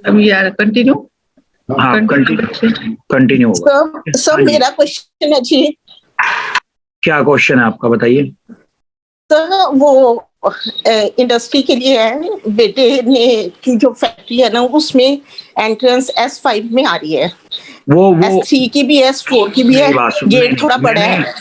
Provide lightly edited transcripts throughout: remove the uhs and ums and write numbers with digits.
अभी यार कंटिन्यू। हाँ कंटिन्यू होगा। सर मेरा क्वेश्चन है जी। क्या क्वेश्चन है आपका, बताइए। सर वो इंडस्ट्री के लिए है, बेटे ने की जो फैक्ट्री है ना उसमें एंट्रेंस S5 में आ रही है, वो S3 की भी है, S4 की भी है, गेट थोड़ा बड़ा है।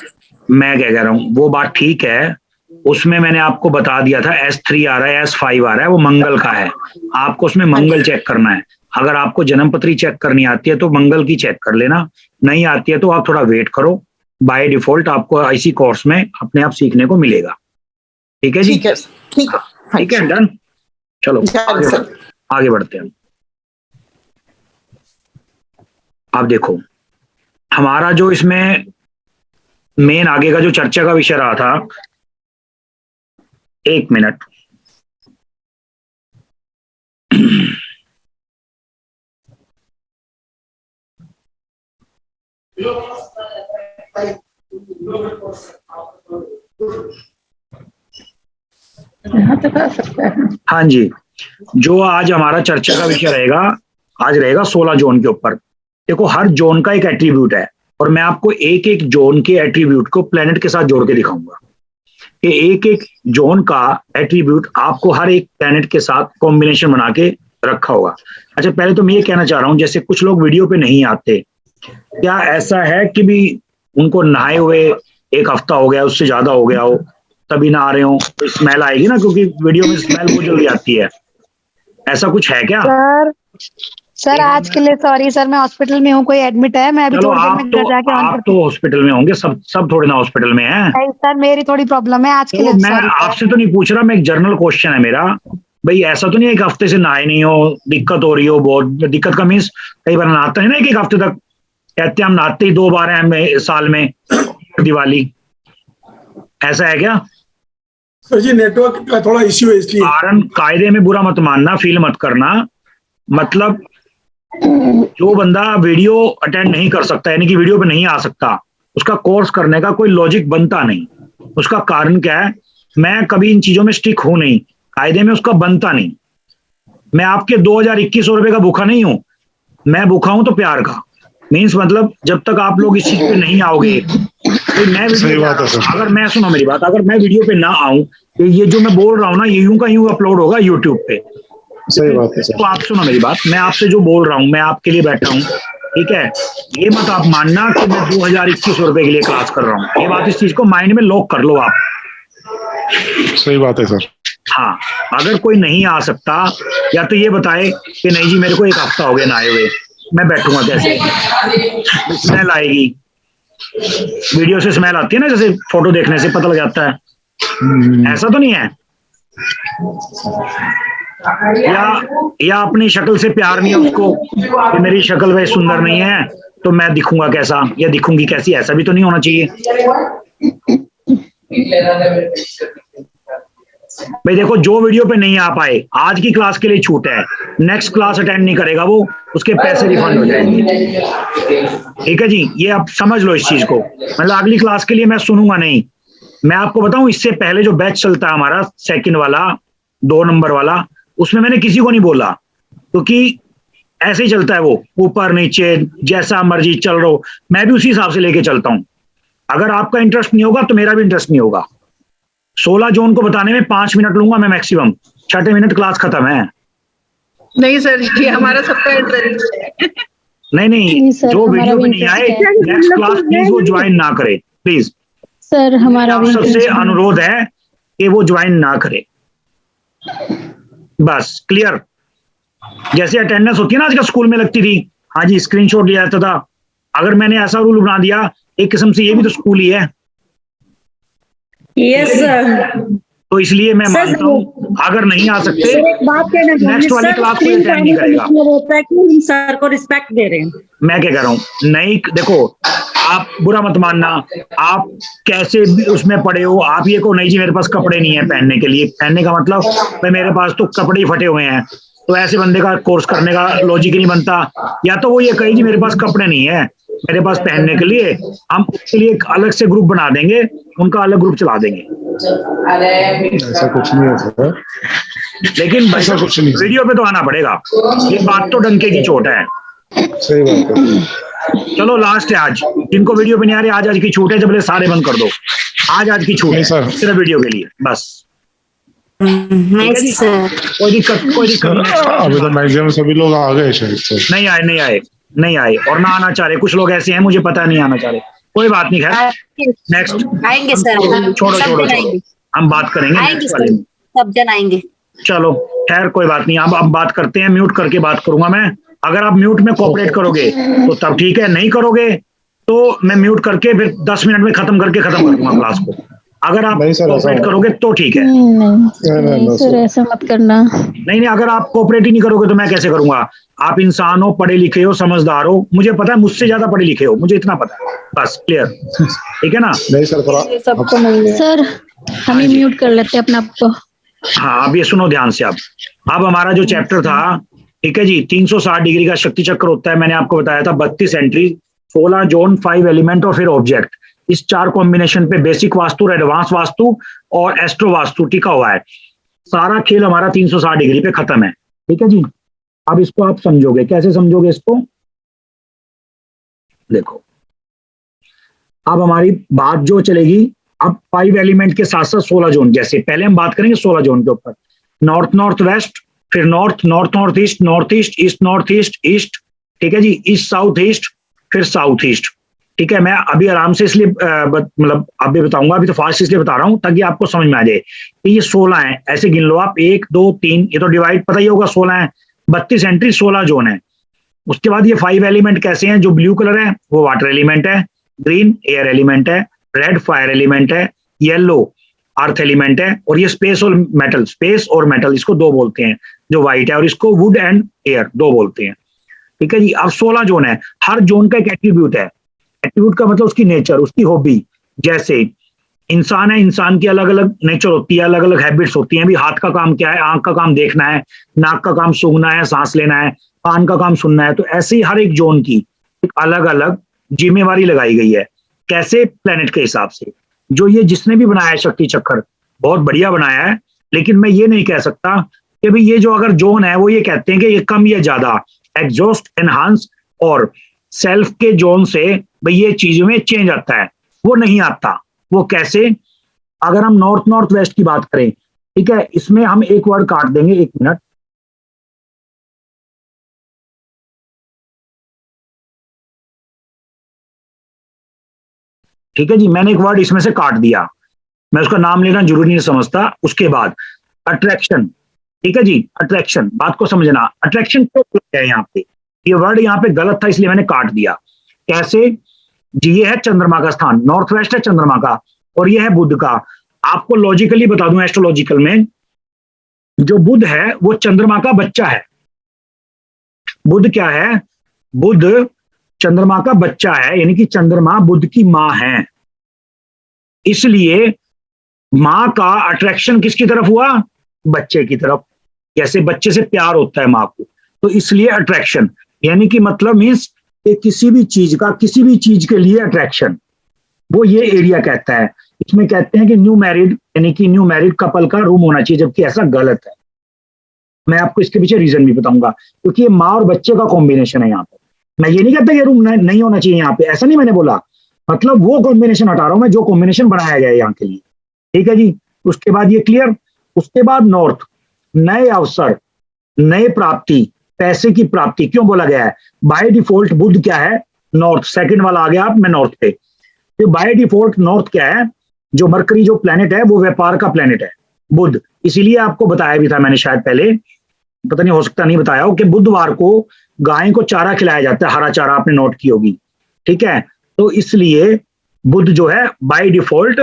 मैं क्या कह रहा हूँ, वो बात ठीक है, उसमें मैंने आपको बता दिया था S3 आ रहा है, S5 आ रहा है, वो मंगल का है। आपको उसमें मंगल चेक करना है। अगर आपको जन्मपत्री चेक करनी आती है तो मंगल की चेक कर लेना, नहीं आती है तो आप थोड़ा वेट करो, बाय डिफॉल्ट आपको इसी कोर्स में अपने आप सीखने को मिलेगा। ठीक है जी, ठीक है, डन। चलो आगे बढ़ते हैं। अब देखो, हमारा जो इसमें मेन आगे का जो चर्चा का विषय रहा था, एक मिनट, हाँ जी, जो आज हमारा चर्चा का विषय रहेगा, आज रहेगा 16 जोन के ऊपर। देखो, हर जोन का एक एट्रीब्यूट है और मैं आपको एक एक जोन के एट्रीब्यूट को प्लेनेट के साथ जोड़ के दिखाऊंगा कि एक एक जोन का एट्रीब्यूट आपको हर एक प्लेनेट के साथ कॉम्बिनेशन बना के रखा होगा। अच्छा, पहले तो मैं ये कहना चाह रहा हूं, जैसे कुछ लोग वीडियो पे नहीं आते, क्या ऐसा है कि भी उनको नहाए हुए एक हफ्ता हो गया, उससे ज्यादा हो गया हो, तभी ना आ रहे हो, तो स्मेल आएगी ना, क्योंकि वीडियो में स्मेल बहुत जल्दी आती है। ऐसा कुछ है क्या? सर आज के लिए सॉरी सर, मैं हॉस्पिटल में हूँ, कोई एडमिट है, मैं अभी थोड़ी देर में घर जाके आप तो हॉस्पिटल में होंगे, सब थोड़े ना हॉस्पिटल में हैं। नहीं सर, मेरी थोड़ी प्रॉब्लम है आज के लिए। मैं आपसे तो नहीं पूछ रहा, मैं एक जनरल क्वेश्चन है मेरा भाई, ऐसा तो नहीं एक हफ्ते से नहाए नहीं हो, दिक्कत हो रही हो बहुत? दिक्कत का मीन्स कई बार नहाते हैं ना एक हफ्ते तक, कहते हैं हम नहाते ही 2 बार हैं साल में, दिवाली, ऐसा है क्या? सर जी नेटवर्क का थोड़ा इश्यू है इसलिए। कारण कायदे में बुरा मत मानना, फील मत करना, मतलब जो बंदा वीडियो अटेंड नहीं कर सकता, यानी कि वीडियो पे नहीं आ सकता, उसका कोर्स करने का कोई लॉजिक बनता नहीं। उसका कारण क्या है? मैं कभी इन चीजों में स्टिक हूं नहीं, कायदे में उसका बनता नहीं। मैं आपके 2021 रुपए का भूखा नहीं हूं, मैं भूखा हूं तो प्यार का। मीन्स मतलब जब तक आप लोग इस चीज पे नहीं आओगे तो मैं अगर मैं सुनो मेरी बात, अगर मैं वीडियो पे ना आऊं, ये जो मैं बोल रहा हूं ना, ये यूं का यूं अपलोड होगा यूट्यूब पे। सही बात है। तो आप सुनो मेरी बात, मैं आपसे जो बोल रहा हूं, मैं आपके लिए बैठा हूं, ठीक है? ये मत आप मानना कि मैं 2021 रुपए के लिए क्लास कर रहा हूं। ये बात, इस चीज को माइंड में लॉक कर लो आप। सही बात है सर। हाँ, अगर कोई नहीं आ सकता, या तो ये बताए कि नहीं जी मेरे को 1 हफ्ता हो गया ना आए हुए, मैं बैठूंगा कैसे? स्मेल आएगी, वीडियो से स्मेल आती है ना, जैसे फोटो देखने से पता लग जाता है, ऐसा तो नहीं है? या अपनी शक्ल से प्यार नहीं है उसको कि मेरी शक्ल वह सुंदर नहीं है तो मैं दिखूंगा कैसा या दिखूंगी कैसी, ऐसा भी तो नहीं होना चाहिए भाई। देखो, जो वीडियो पे नहीं आ पाए, आज की क्लास के लिए छूट है, नेक्स्ट क्लास अटेंड नहीं करेगा वो, उसके पैसे रिफंड हो जाएंगे। ठीक है जी, ये आप समझ लो इस चीज को, मतलब अगली क्लास के लिए मैं सुनूंगा नहीं। मैं आपको बताऊं, इससे पहले जो बैच चलता है हमारा सेकंड वाला, 2 नंबर वाला, उसमें मैंने किसी को नहीं बोला, क्योंकि ऐसे ही चलता है वो, ऊपर नीचे जैसा मर्जी चल रहा हो, मैं भी उसी हिसाब से लेके चलता हूं। अगर आपका इंटरेस्ट नहीं होगा तो मेरा भी इंटरेस्ट नहीं होगा। 16 जोन को बताने में 5 मिनट लूंगा मैं मैक्सिमम, 6 मिनट क्लास खत्म है। नहीं सर, ये हमारा सबका इंटरेस्ट है। नहीं, जो वीडियो पे नहीं आए नेक्स्ट क्लास प्लीज वो ज्वाइन ना करे, प्लीज सर। हमारा भी सबसे अनुरोध है कि वो ज्वाइन ना करे, बस क्लियर। जैसे अटेंडेंस होती है ना आजकल स्कूल में लगती थी, हाँ जी स्क्रीनशॉट लिया जाता था, अगर मैंने ऐसा रूल बना दिया, एक किस्म से ये भी तो स्कूल ही है। Yes sir. तो इसलिए मैं मानता हूँ अगर नहीं आ सकते नेक्स्ट वाली क्लास को अटेंड नहीं करेगा। होता है कि हम सर को रिस्पेक्ट दे रहे हैं। मैं क्या कह रहा हूँ, नहीं देखो, आप बुरा मत मानना, आप कैसे उसमें पड़े हो, आप ये को नहीं जी मेरे पास कपड़े नहीं है पहनने के लिए, पहनने का मतलब भाई मेरे पास तो कपड़े ही फटे हुए हैं, तो ऐसे बंदे का कोर्स करने का लॉजिक नहीं बनता। या तो वो ये कहे जी मेरे पास कपड़े नहीं है मेरे पास पहनने के लिए, हम उसके लिए एक अलग से ग्रुप बना देंगे, उनका अलग ग्रुप चला देंगे। ऐसा कुछ नहीं है सर। लेकिन भाई ऐसा कुछ नहीं। वीडियो पे तो आना पड़ेगा, ये बात तो डंके की चोट है। सही बात है। चलो लास्ट है आज, जिनको वीडियो पे नहीं आ रही आज की छूट है, जब सारे बंद कर दो, आज की छूट है सर सिर्फ वीडियो के लिए बस। नहीं सर, कोई दिक्कत नहीं। अभी तो मैक्सिमम सभी लोग आ गए शायद से। नहीं आए और ना आना चाह रहे, कुछ लोग ऐसे हैं मुझे पता नहीं आना चाह रहे, कोई बात नहीं, खैर नेक्स्ट आएंगे सर, छोड़ो हम बात करेंगे आएंगे next वाले सर, में। सब जन आएंगे। चलो खैर कोई बात नहीं, अब बात करते हैं, म्यूट करके बात करूंगा मैं। अगर आप म्यूट में कोऑपरेट करोगे तो तब ठीक है, नहीं करोगे तो मैं म्यूट करके फिर 10 मिनट में खत्म कर दूंगा क्लास को। अगर आप कोऑपरेट करोगे तो ठीक है। नहीं सर, ऐसा मत करना। नहीं अगर आप कोऑपरेट ही नहीं करोगे तो मैं कैसे करूंगा? आप इंसान हो, पढ़े लिखे हो, समझदार हो, मुझे पता है मुझसे ज्यादा पढ़े लिखे हो, मुझे इतना पता है, बस क्लियर, ठीक है ना? नहीं सर, सबको सर हम ही म्यूट कर लेते हैं अपने आप को। हाँ अब ये सुनो ध्यान से, अब हमारा जो चैप्टर था, ठीक है जी, 360 डिग्री का शक्ति चक्र होता है, मैंने आपको बताया था 32 एंट्री, 16 जोन, 5 एलिमेंट और फिर ऑब्जेक्ट, इस 4 कॉम्बिनेशन पे बेसिक वास्तु, एडवांस वास्तु और एस्ट्रो वास्तु टिका हुआ है। सारा खेल हमारा 360 डिग्री पे खत्म है, ठीक है जी। अब इसको आप समझोगे, कैसे समझोगे इसको? देखो अब हमारी बात जो चलेगी, अब 5 एलिमेंट के साथ साथ 16 जोन, जैसे पहले हम बात करेंगे 16 जोन के ऊपर, नॉर्थ नॉर्थ वेस्ट, फिर north north east, north east, east north east, east, ठीक है जी, ईस्ट साउथ ईस्ट, फिर साउथ ईस्ट, ठीक है। मैं अभी आराम से इसलिए मतलब अभी बताऊंगा, अभी तो फास्ट इसलिए बता रहा हूं ताकि आपको समझ में आ जाए कि ये 16 है, ऐसे गिन लो आप, 1 2 3, ये तो डिवाइड पता ही होगा, 16 है, 32 एंट्री, 16 जोन है। उसके बाद ये 5 एलिमेंट कैसे हैं? जो ब्लू कलर है वो वाटर एलिमेंट है, ग्रीन एयर एलिमेंट है, रेड फायर एलिमेंट है, येलो अर्थ एलिमेंट है, और ये स्पेस और मेटल इसको 2 बोलते हैं, जो व्हाइट है, और इसको वुड एंड एयर 2 बोलते हैं, ठीक है जी। अब 16 जोन है, हर जोन का एक एट्रीब्यूट है, एट्रीब्यूट का मतलब उसकी नेचर, उसकी हॉबी। जैसे इंसान है, इंसान की अलग अलग नेचर होती है, अलग अलग हैबिट्स होती हैं। अभी हाथ का काम क्या है? आंख का काम देखना है, नाक का काम सूंघना है, सांस लेना है, कान का काम सुनना है। तो ऐसे ही हर एक जोन की एक अलग अलग जिम्मेवारी लगाई गई है। कैसे? प्लेनेट के हिसाब से। जो ये जिसने भी बनाया है शक्ति चक्र, बहुत बढ़िया बनाया है, लेकिन मैं ये नहीं कह सकता कि भाई ये जो अगर जोन है वो ये कहते हैं कि ये कम या ज्यादा, एग्जॉस्ट, एनहांस और सेल्फ के जोन से भाई ये चीजों में चेंज आता है, वो नहीं आता। वो कैसे? अगर हम नॉर्थ वेस्ट की बात करें, ठीक है, इसमें हम एक वर्ड काट देंगे, 1 मिनट, ठीक है जी, मैंने एक वर्ड इसमें से काट दिया, मैं उसका नाम लेना जरूरी नहीं समझता। उसके बाद अट्रैक्शन, ठीक है जी, अट्रैक्शन, बात को समझना, अट्रैक्शन क्यों है यहाँ पे? ये वर्ड यहाँ पे गलत था इसलिए मैंने काट दिया। कैसे जी? ये है चंद्रमा का स्थान, नॉर्थ वेस्ट है चंद्रमा का, और ये है बुध का। आपको लॉजिकली बता दूं, एस्ट्रोलॉजिकल में जो बुध है वो चंद्रमा का बच्चा है। बुध क्या है? बुध चंद्रमा का बच्चा है, यानी कि चंद्रमा बुध की मां है। इसलिए मां का अट्रैक्शन किसकी तरफ हुआ? बच्चे की तरफ। जैसे बच्चे से प्यार होता है मां को, तो इसलिए अट्रैक्शन, यानी कि मतलब मीन्स किसी भी चीज के लिए अट्रैक्शन, वो ये एरिया कहता है। इसमें कहते हैं कि न्यू मैरिड, यानी कि न्यू मैरिड कपल का रूम होना चाहिए, जबकि ऐसा गलत है। मैं आपको इसके पीछे रीजन भी बताऊंगा, क्योंकि ये माँ और बच्चे का कॉम्बिनेशन है यहाँ पे। मैं ये नहीं कहता ये रूम नहीं होना चाहिए यहाँ पे, ऐसा नहीं मैंने बोला, मतलब वो कॉम्बिनेशन हटा रहा हूं मैं जो कॉम्बिनेशन बनाया गया है यहाँ के लिए, ठीक है जी। उसके बाद ये क्लियर। उसके बाद नॉर्थ, नए अवसर, नए प्राप्ति, पैसे की प्राप्ति। क्यों बोला गया है? बाय डिफॉल्ट बुध क्या है? नॉर्थ। सेकंड वाला आ गया आप, मैं नॉर्थ पे। तो बाय डिफॉल्ट नॉर्थ क्या है? जो मरकरी जो प्लेनेट है वो व्यापार का प्लेनेट है, बुध। इसीलिए आपको बताया भी था मैंने शायद पहले, पता नहीं हो सकता नहीं बताया हो, कि बुधवार को गाय को चारा खिलाया जाता है, हरा चारा, आपने नोट की होगी, ठीक है। तो इसलिए बुध जो है बाय डिफॉल्ट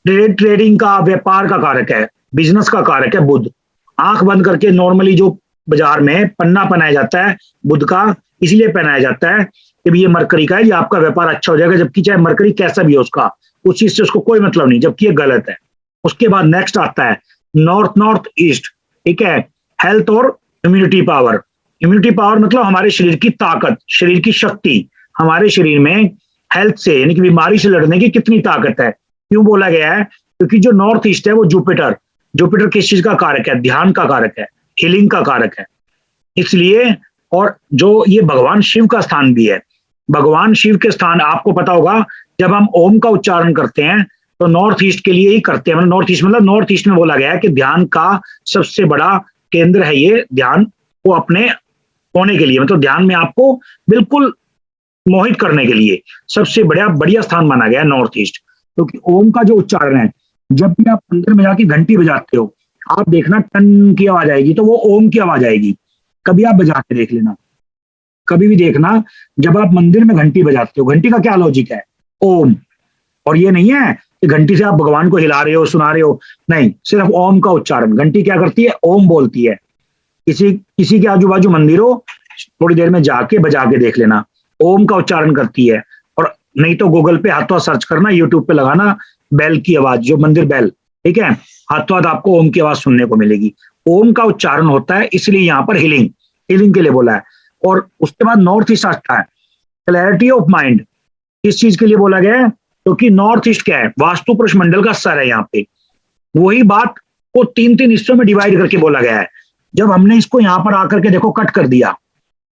ट्रेडिंग का, व्यापार का कारक है, बिजनेस का कारक है बुध। आंख बंद करके नॉर्मली जो बाजार में पन्ना पहनाया जाता है बुध का, इसलिए पहनाया जाता है कि ये मरकरी का है, ये आपका व्यापार अच्छा हो जाएगा, जबकि चाहे मरकरी कैसा भी हो उसका, उस चीज से उसको कोई मतलब नहीं, जबकि ये गलत है। उसके बाद नेक्स्ट आता है नॉर्थ ईस्ट, ठीक है, हेल्थ और इम्यूनिटी पावर। इम्यूनिटी पावर मतलब हमारे शरीर की ताकत, शरीर की शक्ति, हमारे शरीर में हेल्थ से यानी कि बीमारी से लड़ने की कितनी ताकत है। क्यों बोला गया है? क्योंकि जो नॉर्थ ईस्ट है वो जुपिटर किस चीज का कारक है? ध्यान का कारक है, हीलिंग का कारक है। इसलिए, और जो ये भगवान शिव का स्थान भी है, भगवान शिव के स्थान आपको पता होगा, जब हम ओम का उच्चारण करते हैं तो नॉर्थ ईस्ट के लिए ही करते हैं। नॉर्थ ईस्ट मतलब नॉर्थ ईस्ट में बोला गया है कि ध्यान का सबसे बड़ा केंद्र है ये, ध्यान को अपने होने के लिए, मतलब ध्यान में आपको बिल्कुल मोहित करने के लिए सबसे बढ़िया स्थान माना गया है नॉर्थ ईस्ट। क्योंकि ओम का जो उच्चारण है, जब भी आप मंदिर में जाके घंटी बजाते हो, आप देखना टन की आवाज आएगी तो वो ओम की आवाज आएगी। कभी आप बजा के देख लेना, कभी भी देखना, जब आप मंदिर में घंटी बजाते हो, घंटी का क्या लॉजिक है? ओम। और ये नहीं है कि घंटी से आप भगवान को हिला रहे हो, सुना रहे हो, नहीं, सिर्फ ओम का उच्चारण। घंटी क्या करती है? ओम बोलती है। किसी के आजू बाजू मंदिर हो, थोड़ी देर में जाके बजा के देख लेना, ओम का उच्चारण करती है। और नहीं तो गूगल पे हाथों सर्च करना, यूट्यूब पे लगाना बेल की आवाज, जो मंदिर बेल, ठीक है, हाथों हाथ आपको ओम की आवाज सुनने को मिलेगी। ओम का उच्चारण होता है, इसलिए यहाँ पर हीलिंग के लिए बोला है। और उसके बाद नॉर्थ ईस्ट आता है, क्लैरिटी ऑफ माइंड। किस चीज के लिए बोला गया है? क्योंकि नॉर्थ ईस्ट क्या है? वास्तु पुरुष मंडल का सर है यहाँ पे। वही बात को 3-3 हिस्सों में डिवाइड करके बोला गया है। जब हमने इसको यहाँ पर आकर के देखो कट कर दिया,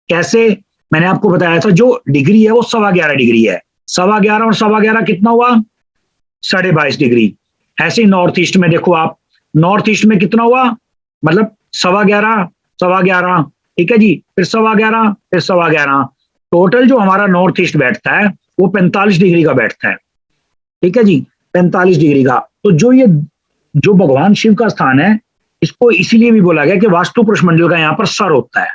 कैसे? मैंने आपको बताया था, जो डिग्री है वो 11.25 डिग्री है। 11.25 और 11.25 कितना हुआ? 22.5 डिग्री। ऐसे ही नॉर्थ ईस्ट में देखो आप, नॉर्थ ईस्ट में कितना हुआ? मतलब 11.25, ठीक है जी, फिर 11.25, फिर 11.25। टोटल जो हमारा नॉर्थ ईस्ट बैठता है वो 45 डिग्री का बैठता है, ठीक है जी, 45 डिग्री का। तो जो भगवान शिव का स्थान है, इसको इसीलिए भी बोला गया कि वास्तु पुरुष मंडल का यहाँ पर सर होता है।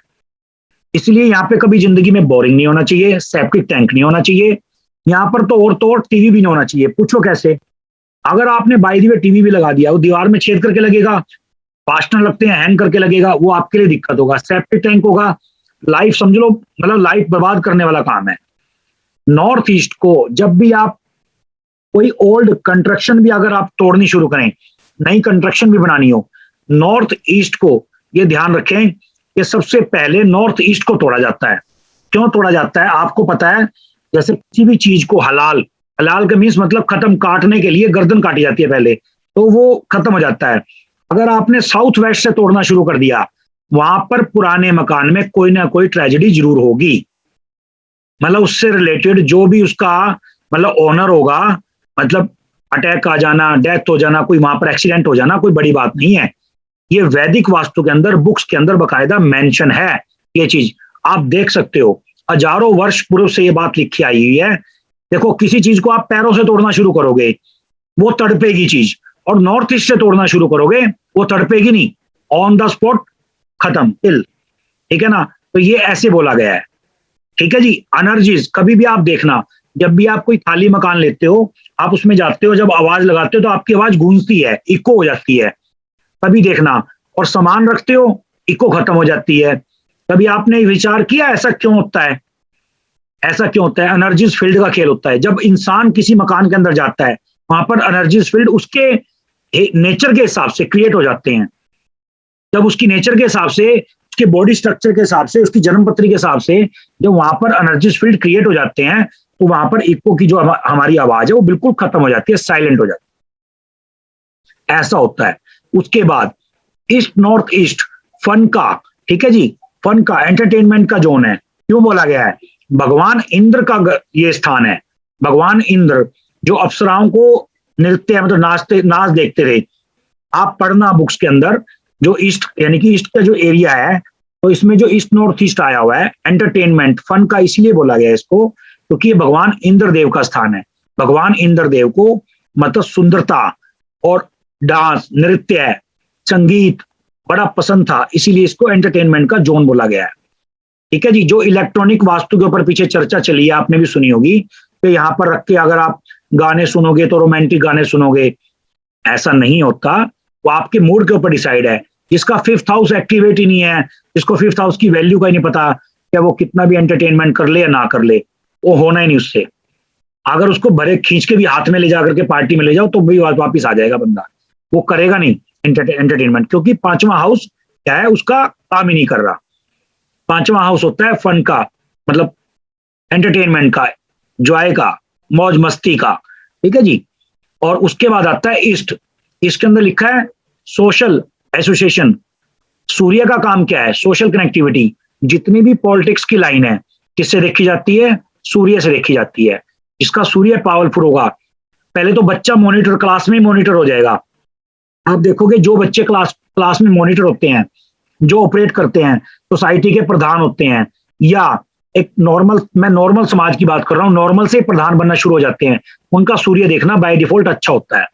इसलिए यहाँ पे कभी जिंदगी में बोरिंग नहीं होना चाहिए, सेप्टिक टैंक नहीं होना चाहिए, यहाँ पर तो और टीवी भी नहीं होना चाहिए। पूछो कैसे? अगर आपने बाय द वे टीवी भी लगा दिया, वो दीवार में छेद करके लगेगा, फास्टनर लगते हैं, हैंग करके लगेगा, वो आपके लिए दिक्कत होगा। सेप्टिक टैंक होगा, लाइफ समझ लो, मतलब लाइफ बर्बाद करने वाला काम है। नॉर्थ ईस्ट को जब भी आप कोई ओल्ड कंस्ट्रक्शन भी अगर आप तोड़नी शुरू करें, नई कंस्ट्रक्शन भी बनानी हो, नॉर्थ ईस्ट को ये ध्यान रखें कि सबसे पहले नॉर्थ ईस्ट को तोड़ा जाता है। क्यों तोड़ा जाता है? आपको पता है, जैसे किसी भी चीज को हलाल का मीन्स मतलब खत्म, काटने के लिए गर्दन काटी जाती है पहले, तो वो खत्म हो जाता है। अगर आपने साउथ वेस्ट से तोड़ना शुरू कर दिया, वहां पर पुराने मकान में कोई ना कोई ट्रेजेडी जरूर होगी। मतलब उससे रिलेटेड जो भी उसका मतलब ओनर होगा, मतलब अटैक आ जाना, डेथ हो जाना, कोई वहां पर एक्सीडेंट हो जाना, कोई बड़ी बात नहीं है। ये वैदिक वास्तु के अंदर, बुक्स के अंदर बकायदा मेंशन है ये चीज, आप देख सकते हो। हजारों वर्ष पूर्व से ये बात लिखी आई हुई है। देखो, किसी चीज को आप पैरों से तोड़ना शुरू करोगे, वो तड़पेगी चीज, और नॉर्थ ईस्ट से तोड़ना शुरू करोगे, वो तड़पेगी नहीं, ऑन द स्पॉट खत्म, किल, ठीक है ना? तो ये ऐसे बोला गया है, ठीक है जी। एनर्जीज कभी भी आप देखना, जब भी आप कोई खाली मकान लेते हो, आप उसमें जाते हो, जब आवाज लगाते हो तो आपकी आवाज गूंजती है, इको हो जाती है, कभी देखना। और सामान रखते हो, इको खत्म हो जाती है। कभी आपने विचार किया ऐसा क्यों होता है? ऐसा क्यों होता है? एनर्जीज फील्ड का खेल होता है। जब इंसान किसी मकान के अंदर जाता है, वहां पर एनर्जीज फील्ड उसके नेचर के हिसाब से क्रिएट हो जाते हैं। जब उसकी नेचर के हिसाब से, उसके बॉडी स्ट्रक्चर के हिसाब से, उसकी जन्मपत्री के हिसाब से जब वहां पर एनर्जीज फील्ड क्रिएट हो जाते हैं, तो वहां पर इको की जो हमारी आवाज है वो बिल्कुल खत्म हो जाती है, साइलेंट हो जाती है। ऐसा होता है। उसके बाद ईस्ट, नॉर्थ ईस्ट फन का, ठीक है जी, फन का, एंटरटेनमेंट का जोन है। क्यों बोला गया है? भगवान इंद्र का ये स्थान है। भगवान इंद्र जो अप्सराओं को नृत्य मतलब नाच देखते थे, आप पढ़ना बुक्स के अंदर, जो ईस्ट यानी कि ईस्ट का जो एरिया है, तो इसमें जो ईस्ट नॉर्थ ईस्ट आया हुआ है, एंटरटेनमेंट फन का इसलिए बोला गया है इसको, क्योंकि ये भगवान इंद्रदेव का स्थान है। भगवान इंद्रदेव को मतलब सुंदरता और डांस, नृत्य, संगीत बड़ा पसंद था, इसीलिए इसको एंटरटेनमेंट का जोन बोला गया है, ठीक है जी। जो इलेक्ट्रॉनिक वास्तु के ऊपर पीछे चर्चा चली है, आपने भी सुनी होगी, कि यहाँ पर रख के अगर आप गाने सुनोगे तो रोमांटिक गाने सुनोगे, ऐसा नहीं होता। वो आपके मूड के ऊपर डिसाइड है। जिसका 5th हाउस एक्टिवेट ही नहीं है, जिसको 5th हाउस की वैल्यू का ही नहीं पता, क्या वो कितना भी एंटरटेनमेंट कर ले या ना कर ले, वो होना ही नहीं उससे। अगर उसको भरे खींच के भी हाथ में ले जाकर के पार्टी में ले जाओ तो भी वापिस आ जाएगा बंदा, वो करेगा नहीं एंटरटेनमेंट, क्योंकि 5वां हाउस क्या है, उसका काम ही नहीं कर रहा। 5वां हाउस होता है फन का, मतलब एंटरटेनमेंट का, जॉय का, मौज मस्ती का, ठीक है जी। और उसके बाद आता है ईस्ट। ईस्ट के अंदर लिखा है सोशल एसोसिएशन, सूर्य का काम क्या है? Social connectivity. जितनी भी पॉलिटिक्स की लाइन है किससे देखी जाती है? सूर्य से देखी जाती है। इसका सूर्य पावरफुल होगा, पहले तो बच्चा मॉनिटर, क्लास में मॉनिटर हो जाएगा। आप देखोगे जो बच्चे क्लास में मॉनिटर होते हैं, जो ऑपरेट करते हैं, सोसाइटी के प्रधान होते हैं, या एक नॉर्मल, मैं नॉर्मल समाज की बात कर रहा हूं, नॉर्मल से प्रधान बनना शुरू हो जाते हैं, उनका सूर्य देखना बाय डिफॉल्ट अच्छा होता है।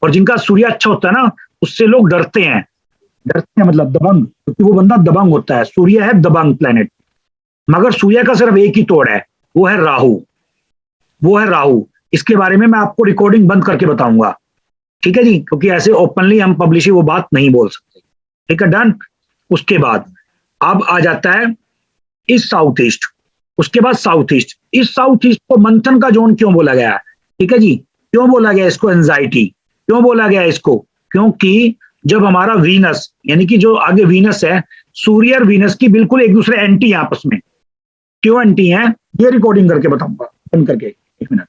और जिनका सूर्य अच्छा होता है ना, उससे लोग डरते हैं। डरते हैं मतलब दबंग, क्योंकि वो बंदा दबंग होता है। सूर्य है दबंग प्लेनेट। मगर सूर्य का सिर्फ एक ही तोड़ है, वो है राहु। वो है राहु। इसके बारे में मैं आपको रिकॉर्डिंग बंद करके बताऊंगा, ठीक है जी, क्योंकि ऐसे ओपनली हम पब्लिश वो बात नहीं बोल सकते। ठीक है, डन। उसके बाद अब आ जाता है इस साउथ ईस्ट। उसके बाद साउथ ईस्ट। इस साउथ ईस्ट को मंथन का जोन क्यों बोला गया? ठीक है जी, क्यों बोला गया इसको एंजाइटी? क्यों बोला गया इसको? क्योंकि जब हमारा वीनस, यानी कि जो आगे वीनस है, सूर्य और वीनस की बिल्कुल एक दूसरे एंटी है आपस में। क्यों एंटी है ये रिकॉर्डिंग करके बताऊंगा, बंद करके। एक मिनट।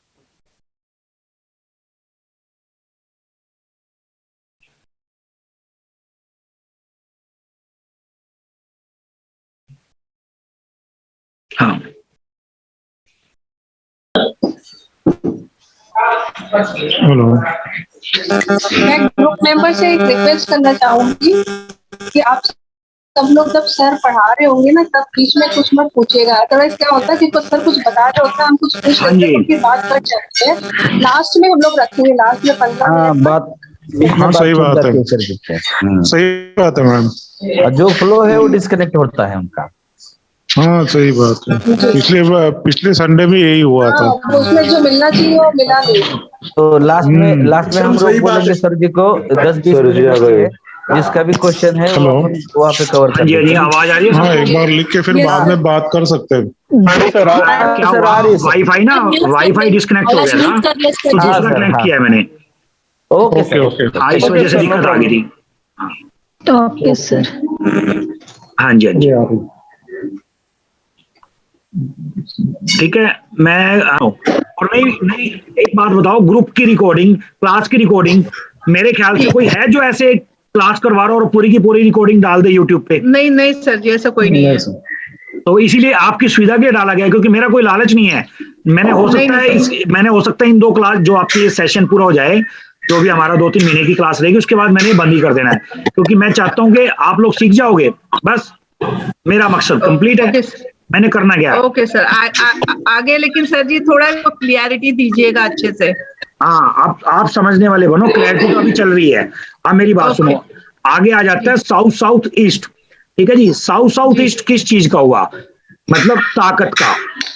हाँ, हेलो। मैं ग्रुप मेंबर से एक रिक्वेस्ट करना चाहूंगी कि आप सब लोग जब सर पढ़ा रहे होंगे ना, तब बीच में कुछ मत पूछिएगा। अदरवाइज क्या होता है कि सर कुछ बता रहे होते हैं, हम कुछ पूछ लेते हैं, फिर बात कर जाते हैं। लास्ट में हम लोग रखेंगे, लास्ट में 15 मिनट बात। हाँ सही बात है, सही बात है मैम। जो फ्लो है वो डिस्कनेक्ट होता है उनका। हाँ सही बात है, पिछले संडे में यही हुआ था। उसमें जो मिलना चाहिए वो मिला नहीं। तो लास्ट में हम लोग बोलेंगे सर जी को 10-20 मिनट जिसका भी क्वेश्चन है वो वहाँ पे कवर कर देंगे। आवाज आ रही है? हाँ, एक बार लिख के फिर बाद में बात कर सकते हैं। वाईफाई ना, वाईफाई डिस्कनेक्ट हो गया था, तो दूसरा कनेक्ट किया है मैंने। Okay okay. हाँ, इस वजह से दिक्कत आ गई थी। Okay sir. हाँ जी, हाँ जी, ठीक है। मैं और नहीं, एक बात बताओ, ग्रुप की रिकॉर्डिंग, क्लास की रिकॉर्डिंग, मेरे ख्याल से कोई है जो ऐसे क्लास करवा रहा और पूरी की पूरी रिकॉर्डिंग डाल दे यूट्यूब पे? नहीं सर जी, ऐसा कोई नहीं है। तो इसीलिए आपकी सुविधा के लिए डाला गया, क्योंकि मेरा कोई लालच नहीं है। मैंने हो सकता है इन 2 क्लास, जो आपकी ये सेशन पूरा हो जाए, जो भी हमारा 2-3 महीने की क्लास रहेगी, उसके बाद मैंने बंद ही कर देना है, क्योंकि मैं चाहता हूं कि आप लोग सीख जाओगे। बस मेरा मकसद कंप्लीट है, मैंने करना क्या है। ओके सर, आगे लेकिन सर जी थोड़ा क्लियरिटी दीजिएगा अच्छे से। हाँ, आप समझने वाले बनो, क्लैरिटी तो अभी चल रही है। अब मेरी बात सुनो, आगे आ जाता है साउथ ईस्ट। ठीक है जी, साउथ ईस्ट किस चीज का हुआ? मतलब ताकत का,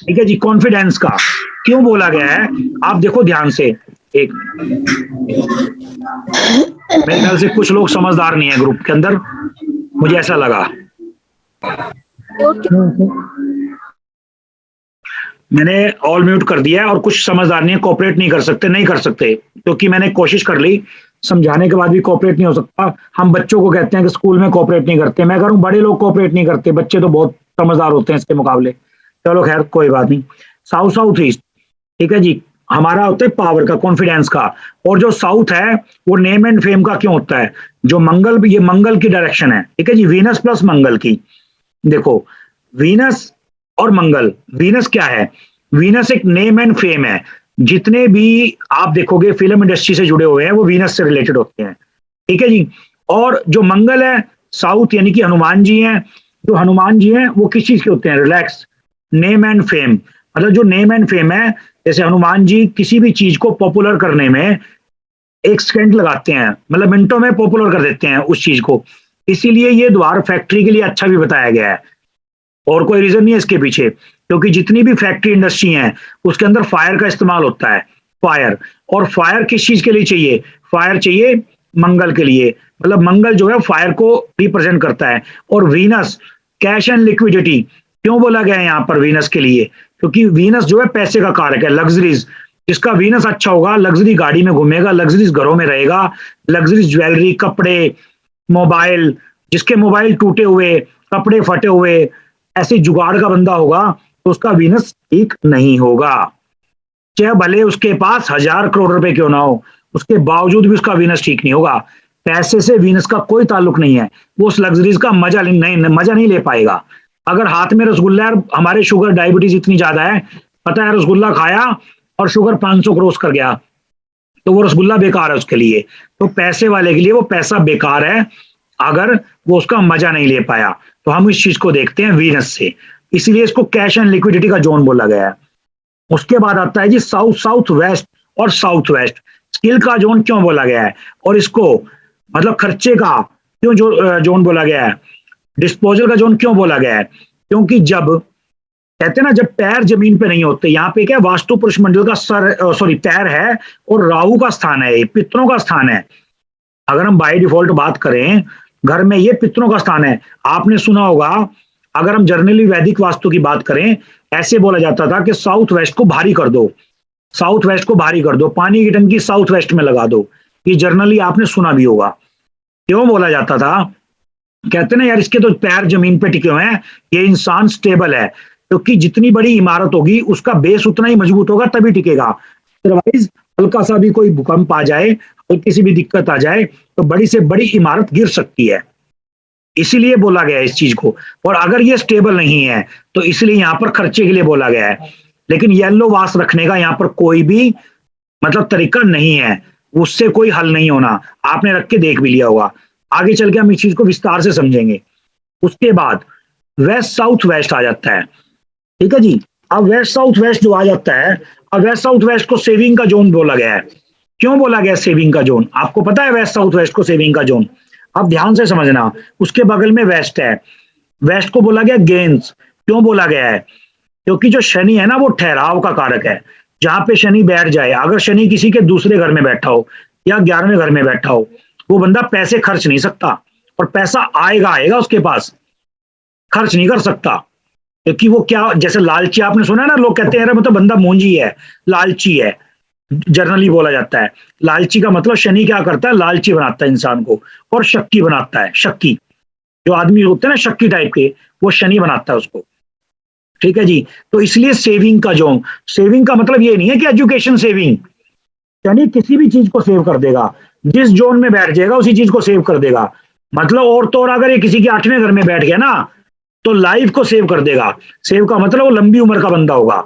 ठीक है जी, कॉन्फिडेंस का। क्यों बोला गया है? आप देखो ध्यान से। एक, मेरे ख्याल से कुछ लोग समझदार नहीं है ग्रुप के अंदर, मुझे ऐसा लगा। मैंने ऑल म्यूट कर दिया है, और कुछ समझदार नहीं है, कोऑपरेट नहीं कर सकते, क्योंकि मैंने कोशिश कर ली समझाने के बाद भी कोऑपरेट नहीं हो सकता। हम बच्चों को कहते हैं कि स्कूल में कोऑपरेट नहीं करते, मैं कह रहा हूं बड़े लोग कोऑपरेट नहीं करते, बच्चे तो बहुत समझदार होते हैं इसके मुकाबले। चलो खैर, कोई बात नहीं। साउथ ईस्ट, ठीक है जी, हमारा होता है पावर का, कॉन्फिडेंस का। और जो साउथ है वो नेम एंड फेम का क्यों होता है? जो मंगल, ये मंगल की डायरेक्शन है, ठीक है जी, वीनस प्लस मंगल की। देखो, वीनस और मंगल, वीनस क्या है? वीनस एक नेम एंड फेम है। जितने भी आप देखोगे फिल्म इंडस्ट्री से जुड़े हुए हैं, वो वीनस से रिलेटेड होते हैं, ठीक है जी। और जो मंगल है साउथ, यानी कि हनुमान जी हैं, जो हनुमान जी हैं वो किस चीज के होते हैं? Relax, name and fame. मतलब जो नेम एंड फेम है, जैसे हनुमान जी किसी भी चीज को पॉपुलर करने में 1 सेकंड लगाते हैं, मतलब मिनटों में पॉपुलर कर देते हैं उस चीज को। इसीलिए ये द्वार फैक्ट्री के लिए अच्छा भी बताया गया है, और कोई रीजन नहीं है इसके पीछे, क्योंकि जितनी भी फैक्ट्री इंडस्ट्री है उसके अंदर फायर का इस्तेमाल होता है। फायर, और फायर किस चीज के लिए चाहिए? फायर चाहिए मंगल के लिए, मतलब मंगल जो है फायर को रिप्रेजेंट करता है। और वीनस कैश एंड लिक्विडिटी, क्यों बोला गया है यहाँ पर वीनस के लिए? क्योंकि वीनस जो है पैसे का कारक है, लग्जरीज। जिसका वीनस अच्छा होगा, लग्जरी गाड़ी में घूमेगा, लग्जरीज घरों में रहेगा, लग्जरीज ज्वेलरी, कपड़े, मोबाइल, जिसके मोबाइल टूटे हुए, कपड़े फटे हुए, ऐसे जुगाड़ का बंदा होगा, तो उसका वीनस ठीक नहीं होगा। चाहे भले उसके पास 1000 करोड़ रुपए क्यों ना हो, उसके बावजूद भी उसका वीनस ठीक नहीं होगा। पैसे से वीनस का कोई ताल्लुक नहीं है, वो उस लग्जरीज का मजा नहीं ले पाएगा। अगर हाथ में रसगुल्ला है, हमारे शुगर डायबिटीज इतनी ज्यादा है, पता है रसगुल्ला खाया और शुगर 500 क्रॉस कर गया, तो वो रसगुल्ला बेकार है उसके लिए। तो पैसे वाले के लिए वो पैसा बेकार है अगर वो उसका मजा नहीं ले पाया। तो हम इस चीज को देखते हैं वीनस से, इसलिए इसको कैश एंड लिक्विडिटी का जोन बोला गया है। उसके बाद आता है जी साउथ, साउथ वेस्ट और साउथ वेस्ट। स्किल का जोन क्यों बोला गया है, और इसको मतलब खर्चे का क्यों जोन बोला गया है, डिस्पोजल का जोन क्यों बोला गया है? क्योंकि जब कहते हैं ना, जब पैर जमीन पे नहीं होते, यहाँ पे क्या वास्तु पुरुष मंडल का पैर है और राहु का स्थान है, ये पितरों का स्थान है। अगर हम बाय डिफॉल्ट बात करें, घर में ये पितरों का स्थान है। आपने सुना होगा, अगर हम जर्नली वैदिक वास्तु की बात करें, ऐसे बोला जाता था कि साउथ वेस्ट को भारी कर दो, साउथ वेस्ट को भारी कर दो, पानी की टंकी साउथ वेस्ट में लगा दो। ये जर्नली आपने सुना भी होगा। क्यों बोला जाता था? कहते ना यार, इसके तो पैर जमीन पे टिके हुए हैं, ये इंसान स्टेबल है, क्योंकि जितनी बड़ी इमारत होगी उसका बेस उतना ही मजबूत होगा, तभी टिकेगा। अदरवाइज हल्का सा भी कोई भूकंप आ जाए, हल्की सी भी दिक्कत आ जाए, तो बड़ी से बड़ी इमारत गिर सकती है। इसीलिए बोला गया है इस चीज को। और अगर ये स्टेबल नहीं है तो इसलिए यहाँ पर खर्चे के लिए बोला गया है। लेकिन येलो वास रखने का यहाँ पर कोई भी मतलब तरीका नहीं है, उससे कोई हल नहीं होना। आपने रख के देख भी लिया होगा। आगे चल के हम इस चीज को विस्तार से समझेंगे। उसके बाद वेस्ट साउथ वेस्ट आ जाता है, ठीक है जी। अब वेस्ट साउथ वेस्ट जो आ जाता है, अब वेस्ट साउथ वेस्ट को सेविंग का जोन बोला गया है। क्यों बोला गया सेविंग का जोन? आपको पता है वेस्ट साउथ वेस्ट को सेविंग का जोन? अब ध्यान से समझना। उसके बगल में वेस्ट है, वेस्ट को बोला गया गेंस। क्यों बोला गया है? क्योंकि जो शनि है ना, वो ठहराव का कारक है। जहां पे शनि बैठ जाए, अगर शनि किसी के दूसरे घर में बैठा हो या 11वें घर में बैठा हो, वो बंदा पैसे खर्च नहीं सकता, और पैसा आएगा उसके पास, खर्च नहीं कर सकता। क्योंकि वो क्या, जैसे लालची, आपने सुना है ना, लोग कहते हैं मतलब बंदा मूंजी है, लालची है, जर्नली बोला जाता है। लालची का मतलब शनि क्या करता है, लालची बनाता है इंसान को, और शक्की बनाता है। शक्की जो आदमी होते हैं ना, शक्की टाइप के, वो शनि बनाता है उसको, ठीक है जी। तो इसलिए सेविंग का जोन, सेविंग का मतलब ये नहीं है कि एजुकेशन सेविंग, यानी किसी भी चीज को सेव कर देगा, जिस जोन में बैठ जाएगा उसी चीज को सेव कर देगा। मतलब और तो और अगर ये किसी के 8वें घर में बैठ गया ना, तो लाइफ को सेव कर देगा। सेव का मतलब वो लंबी उम्र का बंदा होगा।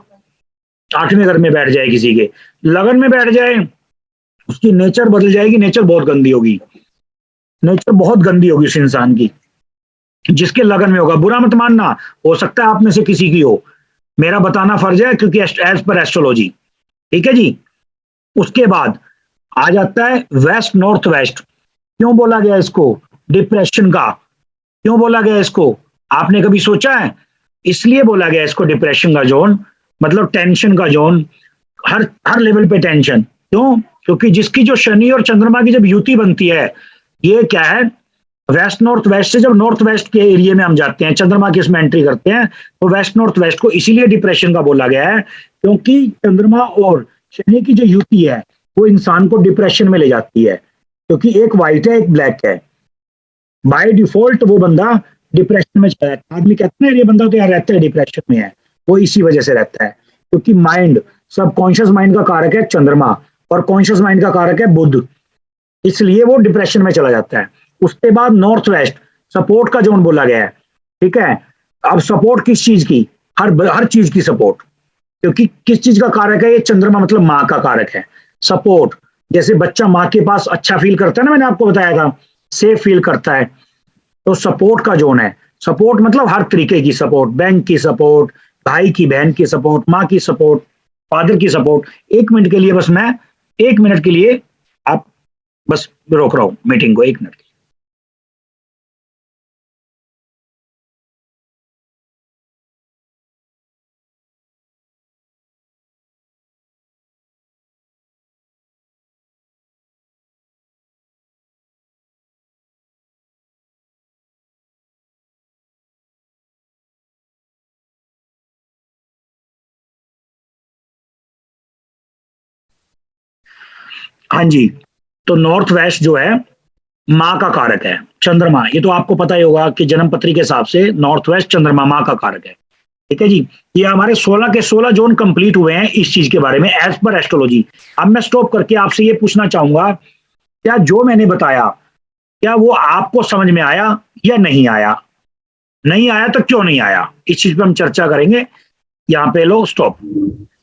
8वें घर में बैठ जाए किसी के, लगन में बैठ जाए, उसकी नेचर बदल जाएगी। नेचर बहुत गंदी होगी, नेचर बहुत गंदी होगी उस इंसान की, जिसके लगन में होगा। बुरा मत मानना, हो सकता है आप में से किसी की हो, मेरा बताना फर्ज है, क्योंकि एज पर एस्ट्रोलॉजी, ठीक है जी। उसके बाद आ जाता है वेस्ट नॉर्थ वेस्ट। क्यों बोला गया इसको? डिप्रेशन का। क्यों बोला गया इसको? आपने कभी सोचा है? इसलिए बोला गया इसको डिप्रेशन का जोन, मतलब टेंशन का जोन, हर लेवल पे टेंशन। क्यों? क्योंकि जिसकी जो शनि और चंद्रमा की जब युति बनती है, ये क्या है, वेस्ट नॉर्थ वेस्ट से जब नॉर्थ वेस्ट के एरिया में हम जाते हैं, चंद्रमा की इसमें एंट्री करते हैं, तो वेस्ट नॉर्थ वेस्ट को इसीलिए डिप्रेशन का बोला गया है, क्योंकि चंद्रमा और शनि की जो युति है वो इंसान को डिप्रेशन में ले जाती है। क्योंकि एक व्हाइट है, एक ब्लैक है, बाय डिफॉल्ट वो बंदा डिप्रेशन में चला जाता है। आदमी कहते हैं ये बंदा तो यार रहता है डिप्रेशन में है, वो इसी वजह से रहता है, क्योंकि माइंड, सबकॉन्शियस माइंड का कारक है चंद्रमा, और कॉन्शियस माइंड का कारक है बुध, इसलिए वो डिप्रेशन में चला जाता है। उसके बाद नॉर्थ वेस्ट सपोर्ट का जोन बोला गया है, ठीक है। अब सपोर्ट किस चीज की? हर चीज की सपोर्ट, क्योंकि किस चीज का कारक है ये? चंद्रमा मतलब माँ का कारक है। सपोर्ट, जैसे बच्चा माँ के पास अच्छा फील करता है ना, मैंने आपको बताया था, सेफ फील करता है, तो सपोर्ट का जोन है। सपोर्ट मतलब हर तरीके की सपोर्ट, बैंक की सपोर्ट, भाई की बहन की सपोर्ट, माँ की सपोर्ट, फादर की सपोर्ट। 1 मिनट के लिए बस, मैं 1 मिनट के लिए आप बस रोक रहा हूं मीटिंग को, 1 मिनट। हाँ जी, तो नॉर्थ वेस्ट जो है माँ का कारक है, चंद्रमा। ये तो आपको पता ही होगा कि जन्म पत्री के हिसाब से नॉर्थ वेस्ट चंद्रमा माँ का कारक है, ठीक है जी। ये हमारे 16 के 16 जोन कंप्लीट हुए हैं इस चीज के बारे में एज पर एस्ट्रोलॉजी। अब मैं स्टॉप करके आपसे ये पूछना चाहूंगा, क्या जो मैंने बताया क्या वो आपको समझ में आया या नहीं आया? नहीं आया तो क्यों नहीं आया, इस चीज पे हम चर्चा करेंगे। यहाँ पे लो स्टॉप,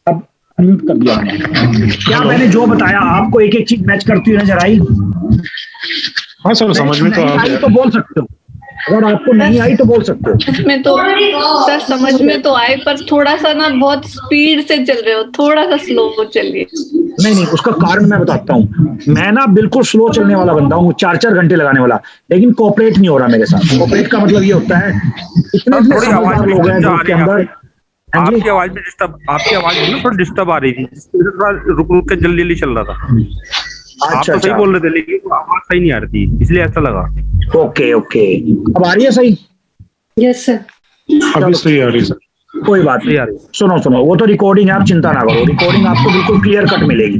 अब म्यूट कर दिया मैंने। क्या मैंने जो बताया आपको एक एक चीज मैच करती हुई नजर आई? हाँ सर, समझ में तो आ गया। तो बोल सकते हो, अगर आपको नहीं आई तो बोल सकते हो। इसमें तो सर समझ में तो आए, पर थोड़ा सा ना बहुत स्पीड से चल रहे हो, थोड़ा सा स्लो चलिए। नहीं, उसका कारण मैं बताता हूँ। मैं ना बिल्कुल स्लो चलने वाला बंदा हूँ, 4-4 घंटे लगाने वाला, लेकिन कोऑपरेट नहीं हो रहा मेरे साथ। कोऑपरेट का मतलब ये होता है इतने समझदार लोग हैं ग्रुप के अंदर। आपकी आवाज भी डिस्टर्ब, आपकी आवाज भी ना थोड़ी डिस्टर्ब आ रही थी, थोड़ा रुक रुक के जल्दी जल्दी चल रहा था। आप तो सही बोल रहे थे लेकिन आवाज सही नहीं आ रही थी, इसलिए ऐसा लगा। ओके, अब आ रही है सही? यस सर, अभी सही आ रही सर। कोई बात नहीं। सुनो, वो तो रिकॉर्डिंग है, आप चिंता ना करो, रिकॉर्डिंग आपको बिल्कुल क्लियर कट मिलेगी।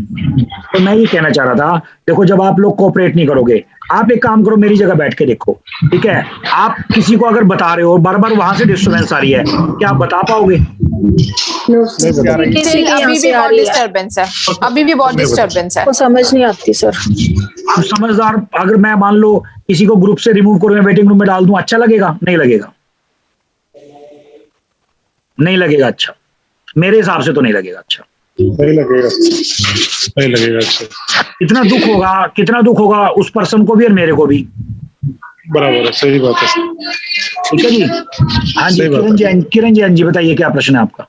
तो मैं ये कहना चाह रहा था, देखो जब आप लोग कोऑपरेट नहीं करोगे, आप एक काम करो, मेरी जगह बैठ के देखो, ठीक है? आप किसी को अगर बता रहे हो बार बार वहां से डिस्टर्बेंस आ रही है, क्या आप बता पाओगे? अभी भी बहुत डिस्टर्बेंस है, अभी भी बहुत डिस्टर्बेंस है, समझ नहीं आती सर। आप समझदार, अगर मैं मान लो किसी को ग्रुप से रिमूव करूं, मैं वेटिंग रूम में डाल दूं, अच्छा लगेगा? नहीं लगेगा, नहीं लगेगा अच्छा, मेरे हिसाब से तो नहीं लगेगा अच्छा। नहीं लगेगा अच्छा। कितना दुख होगा उस पर्सन को भी और मेरे को भी। बराबर है, सही बात है। ठीक है जी। हाँ जी, किरण जी, हाँ जी, बताइए क्या प्रश्न है आपका?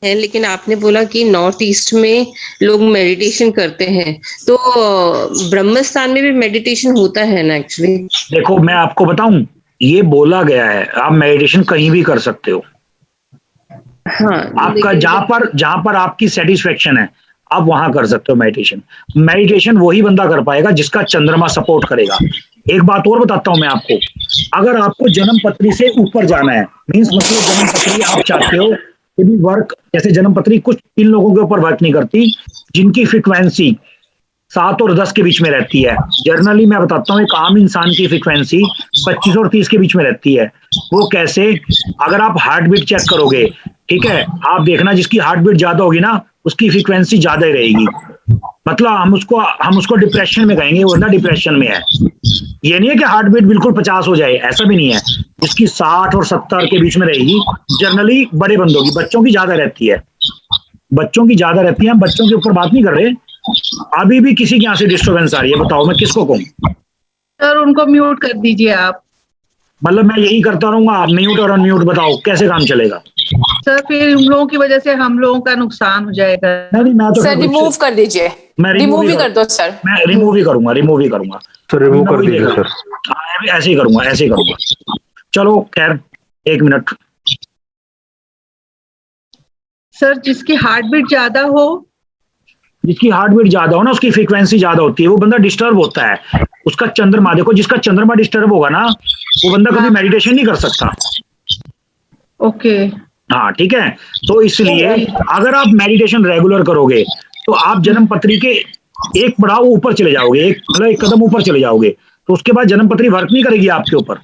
है, लेकिन आपने बोला कि नॉर्थ ईस्ट में लोग मेडिटेशन करते हैं, तो ब्रह्मस्थान में भी मेडिटेशन होता है ना एक्चुअली? देखो मैं आपको बताऊं, ये बोला गया है आप मेडिटेशन कहीं भी कर सकते हो। हाँ, आपका जहां पर आपकी सेटिस्फेक्शन है आप वहां कर सकते हो मेडिटेशन। मेडिटेशन वही बंदा कर पाएगा जिसका चंद्रमा सपोर्ट करेगा। एक बात और बताता हूं मैं आपको, अगर आपको जन्म पत्री से ऊपर जाना है, मीन्स मतलब जन्म पत्री आप चाहते हो कि भी वर्क, जैसे जन्म पत्री कुछ 3 लोगों के ऊपर वर्क नहीं करती, जिनकी फ्रिक्वेंसी 7 और 10 के बीच में रहती है। जर्नली मैं बताता हूँ, एक आम इंसान की फ्रिक्वेंसी 25 और 30 के बीच में रहती है। वो कैसे? अगर आप हार्ट बीट चेक करोगे, ठीक है, आप देखना जिसकी हार्ट बीट ज्यादा होगी ना उसकी फ्रीक्वेंसी ज्यादा ही रहेगी। मतलब हम उसको डिप्रेशन में कहेंगे, वो ना डिप्रेशन में है। ये नहीं है कि हार्ट बीट बिल्कुल 50 हो जाए, ऐसा भी नहीं है। जिसकी 60 और 70 के बीच में रहेगी, जनरली बड़े बंदों की, बच्चों की ज्यादा रहती है, बच्चों की ज्यादा रहती है। हम बच्चों के ऊपर बात नहीं कर रहे। अभी भी किसी के यहाँ से डिस्टर्बेंस आ रही है, बताओ मैं किसको कहूँ? सर उनको म्यूट कर दीजिए आप। मतलब मैं यही करता रहूंगा, म्यूट और अनम्यूट, बताओ कैसे काम चलेगा? सर फिर उन लोगों की वजह से हम लोगों का नुकसान हो जाएगा। नहीं, मैं तो सर रिमूव कर दीजिए, मैं रिमूव ही कर दो सर। मैं रिमूव ही करूंगा सर, रिमूव कर दीजिए सर। ऐसे ही करूंगा। चलो खैर, 1 मिनट। सर जिसकी हार्ट बीट ज्यादा हो ना, उसकी फ्रीक्वेंसी ज्यादा होती है, वो बंदा डिस्टर्ब होता है। उसका चंद्रमा देखो, जिसका चंद्रमा डिस्टर्ब होगा ना वो बंदा कभी मेडिटेशन नहीं कर सकता। ओके, हाँ ठीक है। तो इसलिए अगर आप मेडिटेशन रेगुलर करोगे तो आप जन्म पत्री के एक पड़ाव ऊपर चले जाओगे, एक कदम ऊपर चले जाओगे, तो उसके बाद जन्म पत्री वर्क नहीं करेगी आपके ऊपर।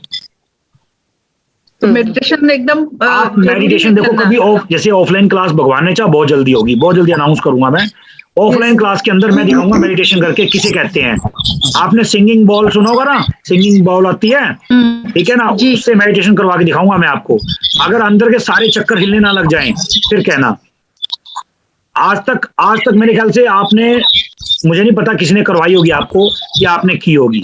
तो मेडिटेशन एकदम आप मेडिटेशन देखो कभी जैसे ऑफलाइन क्लास भगवान ने चाहा बहुत जल्दी होगी, बहुत जल्दी अनाउंस करूंगा मैं। ऑफलाइन क्लास के अंदर मैं दिखाऊंगा मेडिटेशन करके किसे कहते हैं। आपने सिंगिंग बॉल सुना होगा ना, सिंगिंग बॉल आती है, ठीक है ना, उससे मेडिटेशन करवा के दिखाऊंगा मैं आपको। अगर अंदर के सारे चक्कर हिलने ना लग जाएं फिर कहना। आज तक मेरे ख्याल से आपने, मुझे नहीं पता किसने करवाई होगी आपको या आपने की होगी।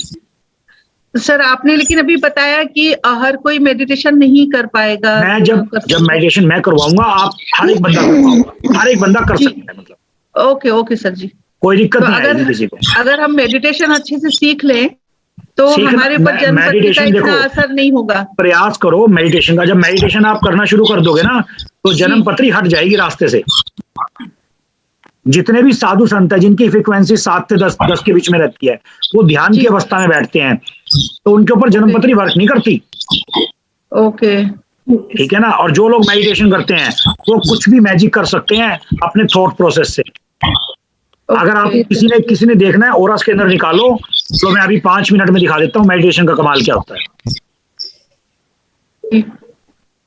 सर आपने लेकिन अभी बताया कि हर कोई मेडिटेशन नहीं कर पाएगा। मैं जब मेडिटेशन मैं करवाऊंगा, आप हर एक बंदा कर सकता है। मतलब ओके सर जी, कोई दिक्कत नहीं आएगी किसी को। अगर हम मेडिटेशन अच्छे से सीख लें तो हमारे ऊपर जन्म पत्री का इतना असर नहीं होगा। प्रयास करो मेडिटेशन का। जब मेडिटेशन आप करना शुरू कर दोगे ना तो जन्म पत्री हट जाएगी रास्ते से। जितने भी साधु संत है जिनकी फ्रीक्वेंसी 7 से 10 के बीच में रहती है, वो ध्यान की अवस्था में बैठते हैं, तो उनके ऊपर जन्म पत्री वर्क नहीं करती। ओके, ठीक है ना। और जो लोग मेडिटेशन करते हैं वो कुछ भी मैजिक कर सकते हैं अपने थॉट प्रोसेस से। अगर आप किसी ने देखना है ऑरस के अंदर निकालो, तो मैं अभी 5 मिनट में दिखा देता हूँ मेडिटेशन का कमाल क्या होता है। ठीक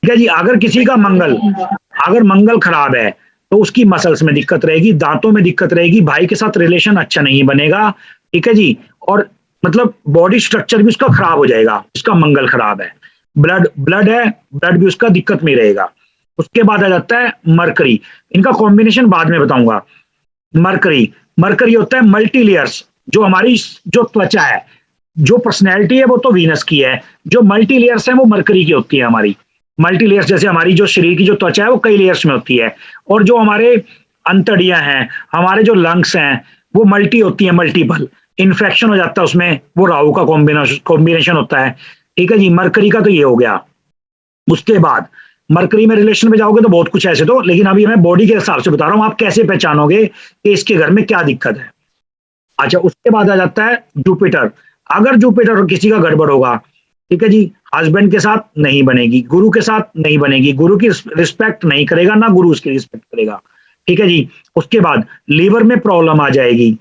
है जी। अगर किसी का मंगल खराब है तो उसकी मसल्स में दिक्कत रहेगी, दांतों में दिक्कत रहेगी, भाई के साथ रिलेशन अच्छा नहीं बनेगा, ठीक है जी। और मतलब बॉडी स्ट्रक्चर भी उसका खराब हो जाएगा, उसका मंगल खराब है। ब्लड है, ब्लड भी उसका दिक्कत में रहेगा। उसके बाद आ जाता है मरकरी, इनका कॉम्बिनेशन बाद में बताऊंगा। मरकरी होता है मल्टी लेयर्स, जो हमारी जो त्वचा है, जो पर्सनैलिटी है वो तो वीनस की है, जो मल्टी लेयर्स है वो मरकरी की होती है। हमारी मल्टी लेयर्स जैसे हमारी जो शरीर की जो त्वचा है वो कई लेयर्स में होती है, और जो हमारे अंतड़ियां हैं, हमारे जो लंग्स हैं वो मल्टी होती है, मल्टीपल। इन्फेक्शन हो जाता है उसमें, वो राहु का कॉम्बिनेशन होता है, ठीक है जी। मरकरी का तो ये हो गया। उसके बाद मरकरी में रिलेशन में जाओगे तो बहुत कुछ ऐसे तो, लेकिन अभी मैं बॉडी के हिसाब से बता रहा हूं, आप कैसे पहचानोगे कि इसके घर में क्या दिक्कत है। अच्छा, उसके बाद आ जाता है जुपिटर। अगर जुपिटर किसी का गड़बड़ होगा, ठीक है जी, हस्बैंड के साथ नहीं बनेगी, गुरु के साथ नहीं बनेगी, गुरु की रिस्पेक्ट नहीं करेगा, ना गुरु उसकी रिस्पेक्ट करेगा, ठीक है जी। उसके बाद लीवर में प्रॉब्लम आ जाएगी,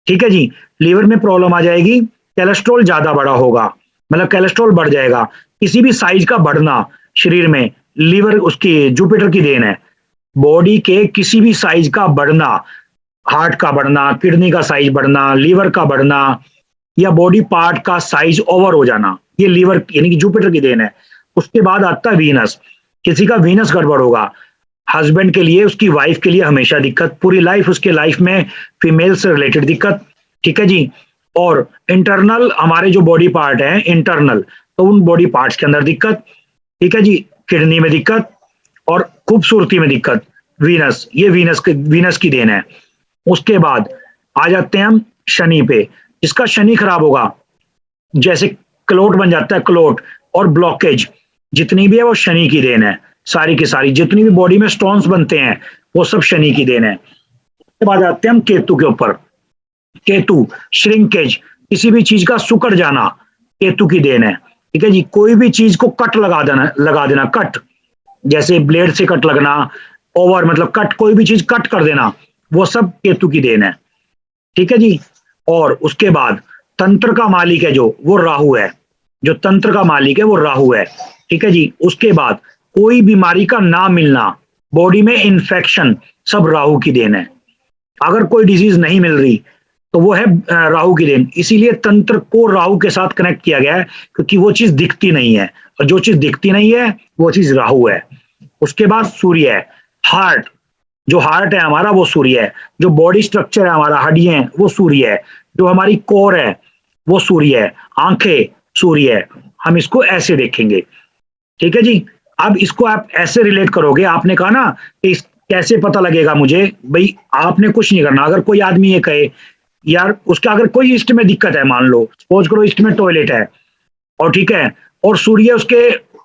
ठीक है जी, लीवर में प्रॉब्लम आ जाएगी, कोलेस्ट्रॉल ज्यादा बड़ा होगा, मतलब कोलेस्ट्रॉल बढ़ जाएगा। किसी भी साइज का बढ़ना शरीर में, लीवर उसकी जुपिटर की देन है। बॉडी के किसी भी साइज का बढ़ना, हार्ट का बढ़ना, किडनी का साइज बढ़ना, लीवर का बढ़ना, या बॉडी पार्ट का साइज ओवर हो जाना, ये लीवर यानी कि जुपिटर की देन है। उसके बाद आता है वीनस। किसी का वीनस गड़बड़ होगा, हस्बैंड के लिए, उसकी वाइफ के लिए हमेशा दिक्कत, पूरी लाइफ उसके लाइफ में फीमेल से रिलेटेड दिक्कत, ठीक है जी। और इंटरनल हमारे जो बॉडी पार्ट है इंटरनल, तो उन बॉडी पार्ट्स के अंदर दिक्कत, ठीक है जी। किडनी में दिक्कत और खूबसूरती में दिक्कत, वीनस, ये वीनस की देन है। उसके बाद आ जाते हैं हम शनि पे। जिसका शनि खराब होगा, जैसे क्लोट बन जाता है, क्लोट और ब्लॉकेज जितनी भी है वो शनि की देन है, सारी की सारी। जितनी भी बॉडी में स्टोन्स बनते हैं वो सब शनि की देन है। उसके बाद आते हैं हम केतु के ऊपर। केतु श्रिंकेज, किसी भी चीज का सुकड़ जाना, केतु की देन है, ठीक है जी। कोई भी चीज को कट लगा देना कट, जैसे ब्लेड से कट लगना, ओवर मतलब कट, कोई भी चीज कट कर देना, वो सब केतु की देन है, ठीक है जी। और उसके बाद तंत्र का मालिक है जो, वो राहु है, जो तंत्र का मालिक है वो राहु है, ठीक है जी। उसके बाद कोई बीमारी का ना मिलना, बॉडी में इंफेक्शन, सब राहु की देन है। अगर कोई डिजीज नहीं मिल रही तो वो है राहु की देन। इसीलिए तंत्र को राहु के साथ कनेक्ट किया गया है, क्योंकि वो चीज दिखती नहीं है, और जो चीज दिखती नहीं है वो चीज राहु है। उसके बाद सूर्य है। हार्ट, जो हार्ट है हमारा वो सूर्य है, जो बॉडी स्ट्रक्चर है हमारा, हड्डियां हैं वो सूर्य है, जो हमारी कोर है वो सूर्य है, आंखें सूर्य है। हम इसको ऐसे देखेंगे, ठीक है जी। अब इसको आप ऐसे रिलेट करोगे। आपने कहा ना कि कैसे पता लगेगा मुझे, भाई आपने कुछ नहीं करना। अगर कोई आदमी ये कहे यार उसका अगर कोई ईस्ट में दिक्कत है, मान लो सपोज करो ईस्ट में टॉयलेट है, और ठीक है, और सूर्य उसके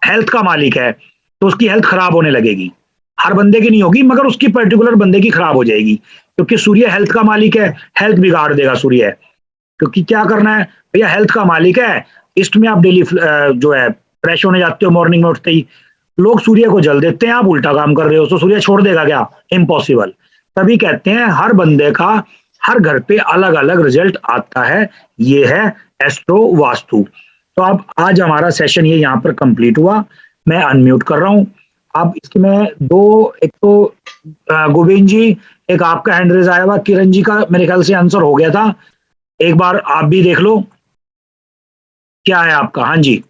हेल्थ का मालिक है, तो उसकी हेल्थ खराब होने लगेगी। हर बंदे की नहीं होगी, मगर उसकी पर्टिकुलर बंदे की खराब हो जाएगी, क्योंकि सूर्य हेल्थ का मालिक है, हेल्थ बिगाड़ देगा सूर्य। क्योंकि क्या करना है भैया, हेल्थ का मालिक है। ईस्ट में आप डेली जो है फ्रेश होने जाते हो, मॉर्निंग में उठते ही लोग सूर्य को जल देते हैं, आप उल्टा काम कर रहे हो, तो सूर्य छोड़ देगा क्या? इम्पॉसिबल। तभी कहते हैं हर बंदे का हर घर पे अलग अलग रिजल्ट आता है, ये है एस्ट्रो वास्तु। तो अब आज हमारा सेशन ये यहाँ पर कंप्लीट हुआ। मैं अनम्यूट कर रहा हूँ। अब इसके में दो, एक तो गोविंद जी, एक आपका हैंड रेज आया हुआ, किरण जी का मेरे ख्याल से आंसर हो गया था, एक बार आप भी देख लो क्या है आपका। हाँ जी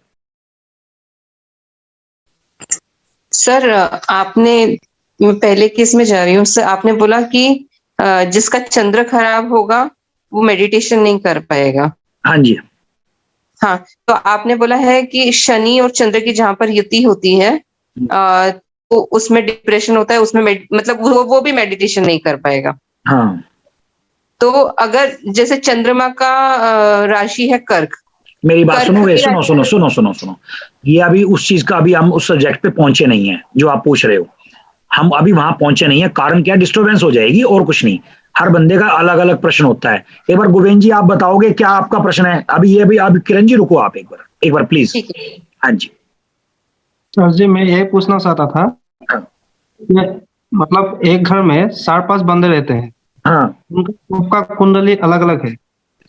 सर, आपने, मैं पहले केस में जा रही हूँ सर, आपने बोला कि जिसका चंद्र खराब होगा वो मेडिटेशन नहीं कर पाएगा। हाँ जी। हाँ, तो आपने बोला है कि शनि और चंद्र की जहां पर युति होती है तो उसमें डिप्रेशन होता है, उसमें मतलब वो भी मेडिटेशन नहीं कर पाएगा। हाँ। तो अगर जैसे चंद्रमा का राशि है कर्क, मेरी बात सुनोगे? सुनो सुनो सुनो सुनो सुनो, ये अभी उस चीज का, अभी हम उस सब्जेक्ट पे पहुंचे नहीं है जो आप पूछ रहे हो। हम अभी वहां पहुंचे नहीं है। कारण क्या? डिस्टर्बेंस हो जाएगी और कुछ नहीं। हर बंदे का अलग अलग प्रश्न होता है। एक बार गोविंद जी आप बताओगे क्या आपका प्रश्न है? अभी ये भी, अब किरण जी रुको आप एक बार प्लीज। हाँ जी सर जी, मैं यही पूछना चाहता था, मतलब एक घर में 4-5 बंदे रहते हैं, हाँ, उनका कुंडली अलग अलग है,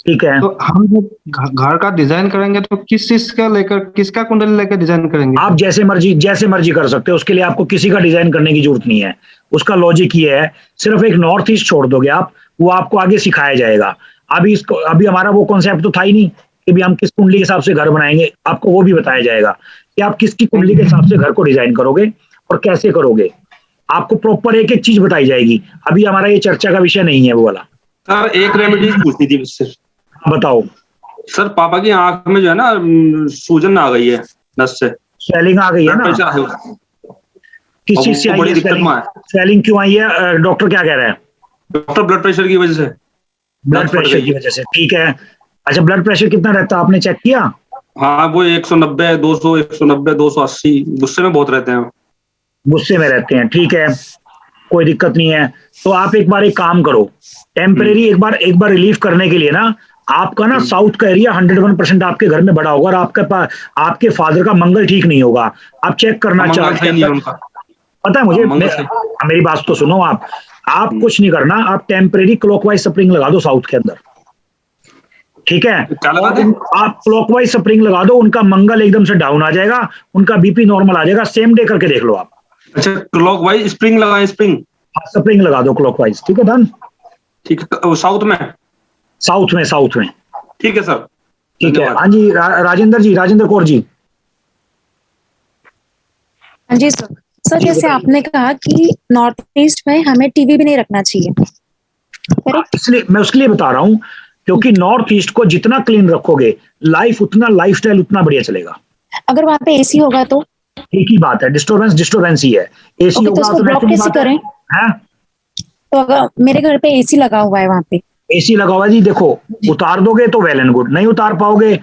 ठीक है। तो हम जब घर का डिजाइन करेंगे तो किस चीज का लेकर, किसका कुंडली लेकर डिजाइन करेंगे? आप जैसे मर्जी कर सकते हो, उसके लिए आपको किसी का डिजाइन करने की जरूरत नहीं है। उसका लॉजिक ये है, सिर्फ एक नॉर्थ ईस्ट छोड़ दोगे आप, वो आपको आगे सिखाया जाएगा। अभी हमारा वो कॉन्सेप्ट तो था ही नहीं कि भी हम किस कुंडली के हिसाब से घर बनाएंगे, आपको वो भी बताया जाएगा कि आप किसकी कुंडली के हिसाब से घर को डिजाइन करोगे और कैसे करोगे। आपको प्रॉपर एक एक चीज बताई जाएगी। अभी हमारा ये चर्चा का विषय नहीं है वो वाला। सर एक रेमेडी पूछनी थी मुझसे। बताओ। सर पापा की आंख में जो है ना सूजन आ गई है, नस से स्वेलिंग आ गई है ना। किस चीज से आई है स्वेलिंग? स्वेलिंग क्यों आई है? डॉक्टर क्या कह रहा है? डॉक्टर ब्लड प्रेशर की वजह से। ब्लड प्रेशर की वजह से, ठीक है। अच्छा, ब्लड प्रेशर कितना रहता है, आपने चेक किया? हाँ, वो 190, 200, 190, 280, गुस्से में बहुत रहते हैं। गुस्से में रहते हैं, ठीक है, कोई दिक्कत नहीं है। तो आप एक काम करो, टेम्परेरी एक बार रिलीफ करने के लिए ना, आपका ना साउथ का एरिया 101% आपके घर में बड़ा होगा और आपके फादर का मंगल ठीक नहीं होगा। आप चेक करना चाहते हैं? पता है मुझे, मेरी बात तो सुनो। आप कुछ नहीं करना, आप टेम्परेरी क्लॉकवाइज स्प्रिंग लगा दो साउथ के अंदर, ठीक है। आप क्लॉकवाइज स्प्रिंग लगा दो, उनका मंगल एकदम से डाउन आ जाएगा, उनका बीपी नॉर्मल आ जाएगा। सेम डे करके देख लो आप। अच्छा, क्लॉकवाइज स्प्रिंग लगाएं? स्प्रिंग लगा दो क्लॉकवाइज, ठीक है। डन, ठीक है। साउथ में ठीक है सर, ठीक है। हाँ जी, राजेंद्र कौर जी। हाँ जी सर जैसे आपने कहा कि नॉर्थ ईस्ट में हमें टीवी भी नहीं रखना चाहिए, इसलिए मैं उसके लिए बता रहा हूँ, क्योंकि नॉर्थ ईस्ट को जितना क्लीन रखोगे, लाइफस्टाइल उतना बढ़िया चलेगा। अगर वहां पे एसी होगा तो एक ही बात है, डिस्टर्बेंस ही है। एसी होगा तो ब्लॉक कैसे करें? तो अगर मेरे घर पे एसी लगा हुआ है, वहां पे एसी लगा हुआ है जी, देखो उतार दोगे तो वेल एंड गुड, नहीं उतार पाओगे,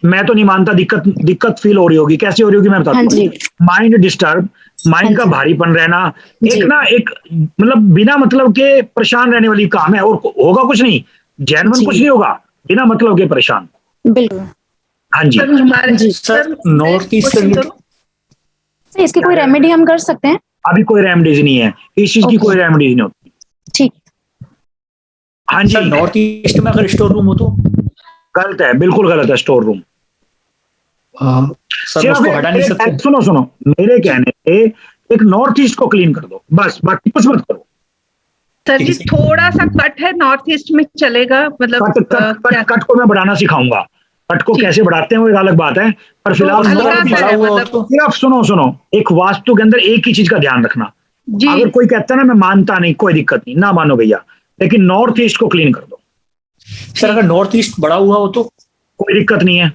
मैं तो नहीं मानता दिक्कत फील हो रही होगी। कैसी हो रही होगी मैं बताता हूँ। माइंड डिस्टर्ब, माइंड का भारीपन रहना, एक मतलब बिना मतलब के परेशान रहने वाली काम है, और होगा कुछ नहीं, जेन्युइन कुछ नहीं होगा, बिना मतलब के परेशान। बिल्कुल। हाँ जी सर, नॉर्थ ईस्ट इसकी कोई रेमेडी हम कर सकते हैं? अभी कोई रेमेडीज नहीं है, इस चीज की कोई रेमेडीज नहीं होती। ठीक। हाँ जी, नॉर्थ ईस्ट में अगर स्टोर रूम हो तो गलत है, बिल्कुल गलत है स्टोर रूम। सर उसको हटा नहीं सकते? सुनो, मेरे कहने पे एक नॉर्थ ईस्ट को क्लीन कर दो बस, बाकी कुछ मत करो। सर जी थोड़ा सा कट है नॉर्थ ईस्ट में, चलेगा? मतलब कट को मैं बढ़ाना सिखाऊंगा। कट को कैसे बढ़ाते हैं वो एक अलग बात है, पर फिलहाल सिर्फ सुनो, एक वास्तु के अंदर एक ही चीज का ध्यान रखना। अगर कोई कहता है ना मैं मानता नहीं, कोई दिक्कत नहीं, ना मानो भैया, लेकिन नॉर्थ ईस्ट को क्लीन कर दो। सर अगर नॉर्थ ईस्ट बड़ा हुआ हो तो कोई दिक्कत नहीं है,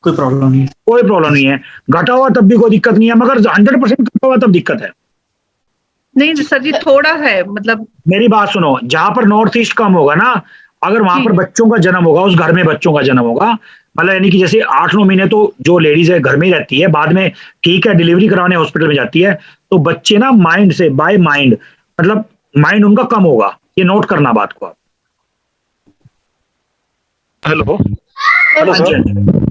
कोई प्रॉब्लम नहीं है। घटा हुआ तब भी कोई दिक्कत नहीं है, मगर 100% घटा हुआ तब दिक्कत है। नहीं सर जी, थोड़ा है, मतलब मेरी बात सुनो, जहां पर नॉर्थ ईस्ट कम होगा ना, अगर वहां पर बच्चों का जन्म होगा, उस घर में बच्चों का जन्म होगा, मतलब यानी कि जैसे 8-9 महीने तो जो लेडीज है घर में ही रहती है, बाद में ठीक है डिलीवरी कराने हॉस्पिटल में जाती है, तो बच्चे ना माइंड से बाय माइंड, मतलब माइंड उनका कम होगा। ये नोट करना बात को आप। Hello sir.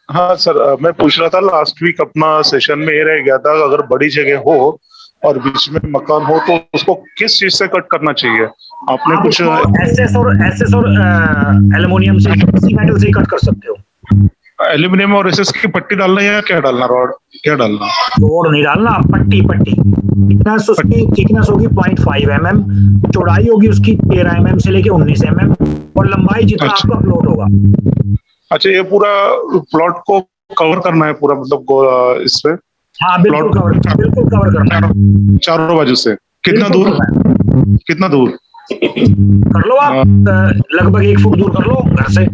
हाँ सर, मैं पूछ रहा था, लास्ट वीक अपना सेशन में ये रह गया था, अगर बड़ी जगह हो और बीच में मकान हो तो उसको किस चीज से कट करना चाहिए? आपने कुछ एसएस और एल्युमिनियम से, मेटल से कट कर सकते हो। एल्यूमिनियम और एसएस की पट्टी डालना है या क्या डालना? रॉड क्या डालना? रॉड नहीं डालना, पट्टी। थिकनेस उसकी होगी 0.5 mm, चौड़ाई होगी उसकी 13 mm से लेके 19 mm, और लंबाई जितना आपका प्लॉट होगा। अच्छा, ये पूरा प्लॉट को कवर करना है पूरा, मतलब इससे? हाँ बिल्कुल कवर करना है चारों बाजू से। कितना दूर कर लो आप? लगभग 1 फुट दूर कर लो घर से।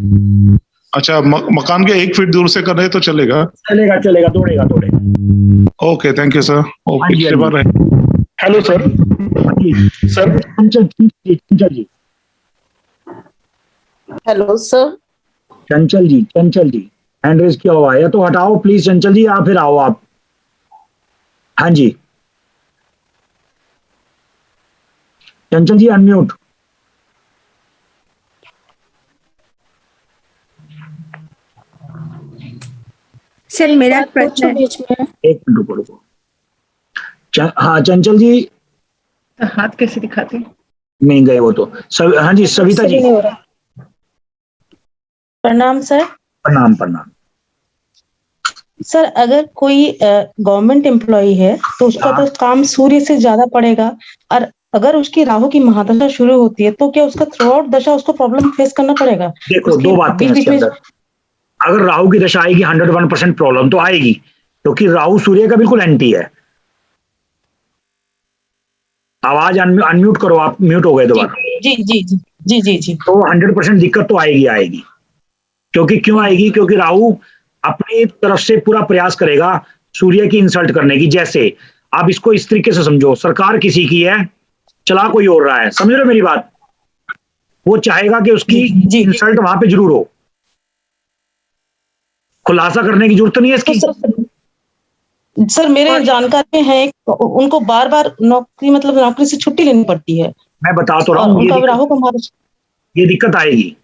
अच्छा, मकान के 1 फीट दूर से कर रहे तो चलेगा? चलेगा, दौड़ेगा। Okay, thank you sir. पिछले बार है। Hello sir. Chanchal ji. Hello sir. Chanchal जी हैंड रेज किया हुआ है, या तो हटाओ प्लीज चंचल जी, या फिर आओ आप। हाँ जी चंचल जी, अनम्यूट। सर मेरा प्रश्न है। एक मिनट रुको। हाँ चंचल जी, हाथ कैसे दिखाते? नहीं गए वो तो। हाँ जी सविता जी। प्रणाम सर। प्रणाम प्रणाम। सर अगर कोई गवर्नमेंट एम्प्लॉय है तो उसका तो काम सूर्य से ज्यादा पड़ेगा, और अगर उसकी राहु की महादशा शुरू होती है तो क्या उसका थ्रू आउट दशा उसको प्रॉब्लम फेस करना पड़ेगा? देखो दो बातें हैं इसके अंदर। अगर राहु की दशा आएगी 101% प्रॉब्लम तो आएगी, क्योंकि राहु सूर्य का बिल्कुल एंटी है। आवाज अनम्यूट करो, आप म्यूट हो गए दोबारा। जी जी जी जी जी जी। तो 100% दिक्कत तो आएगी आएगी। क्योंकि क्यों आएगी? क्योंकि राहु अपनी तरफ से पूरा प्रयास करेगा सूर्य की इंसल्ट करने की। जैसे आप इसको इस तरीके से समझो, सरकार किसी की है, चला कोई और रहा है, समझ रहे हो मेरी बात? वो चाहेगा कि उसकी इंसल्ट वहां पे जरूर हो। खुलासा करने की जरूरत नहीं है इसकी। सर मेरे जानकारी में है, उनको बार बार नौकरी से छुट्टी लेनी पड़ती है। मैं बता तो रहा हूँ, ये दिक्कत आएगी,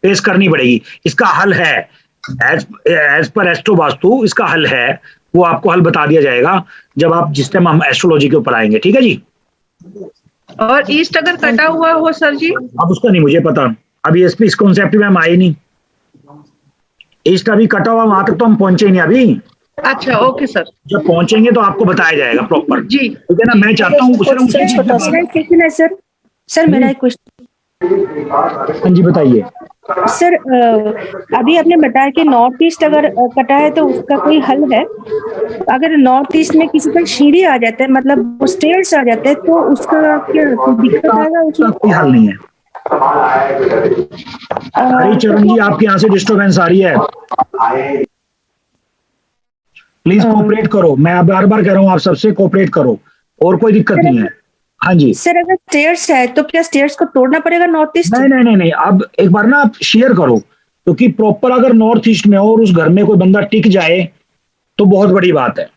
फेस करनी पड़ेगी। इसका हल है, एज पर एस्ट्रो वास्तु इसका हल है। वो आपको हल बता दिया जाएगा जब आप जिस टाइम हम एस्ट्रोलॉजी के ऊपर आएंगे, ठीक है जी। और ईस्ट अगर कटा हुआ हो सर जी? अब उसका नहीं मुझे पता, अभी इस कॉन्सेप्ट में हम आए नहीं। ईस्ट अभी कटा हुआ, वहां तक तो हम पहुंचे नहीं अभी। अच्छा ओके सर, जब पहुंचेंगे तो आपको बताया जाएगा प्रॉपर जी, ठीक है ना। मैं चाहता हूँ सर मेरा एक क्वेश्चन। हाँ जी बताइए सर। अभी आपने बताया कि नॉर्थ ईस्ट अगर कटा है तो उसका कोई हल है? अगर नॉर्थ ईस्ट में किसी पर सीढ़ी आ जाता है, मतलब स्टेयर्स आ जाते हैं, तो उसका क्या दिक्कत आएगा? उसका कोई हल नहीं है। हरी चरण जी आपके यहाँ से डिस्टर्बेंस आ रही है, प्लीज कोऑपरेट करो। मैं बार बार कह रहा हूँ आप सबसे कोऑपरेट करो, और कोई दिक्कत नहीं है। हाँ जी सर, अगर स्टेयर्स है तो क्या स्टेयर्स को तोड़ना पड़ेगा नॉर्थ ईस्ट? नहीं, अब एक बार ना आप शेयर करो, क्योंकि प्रॉपर अगर नॉर्थ ईस्ट में हो और उस घर में कोई बंदा टिक जाए तो बहुत बड़ी बात है।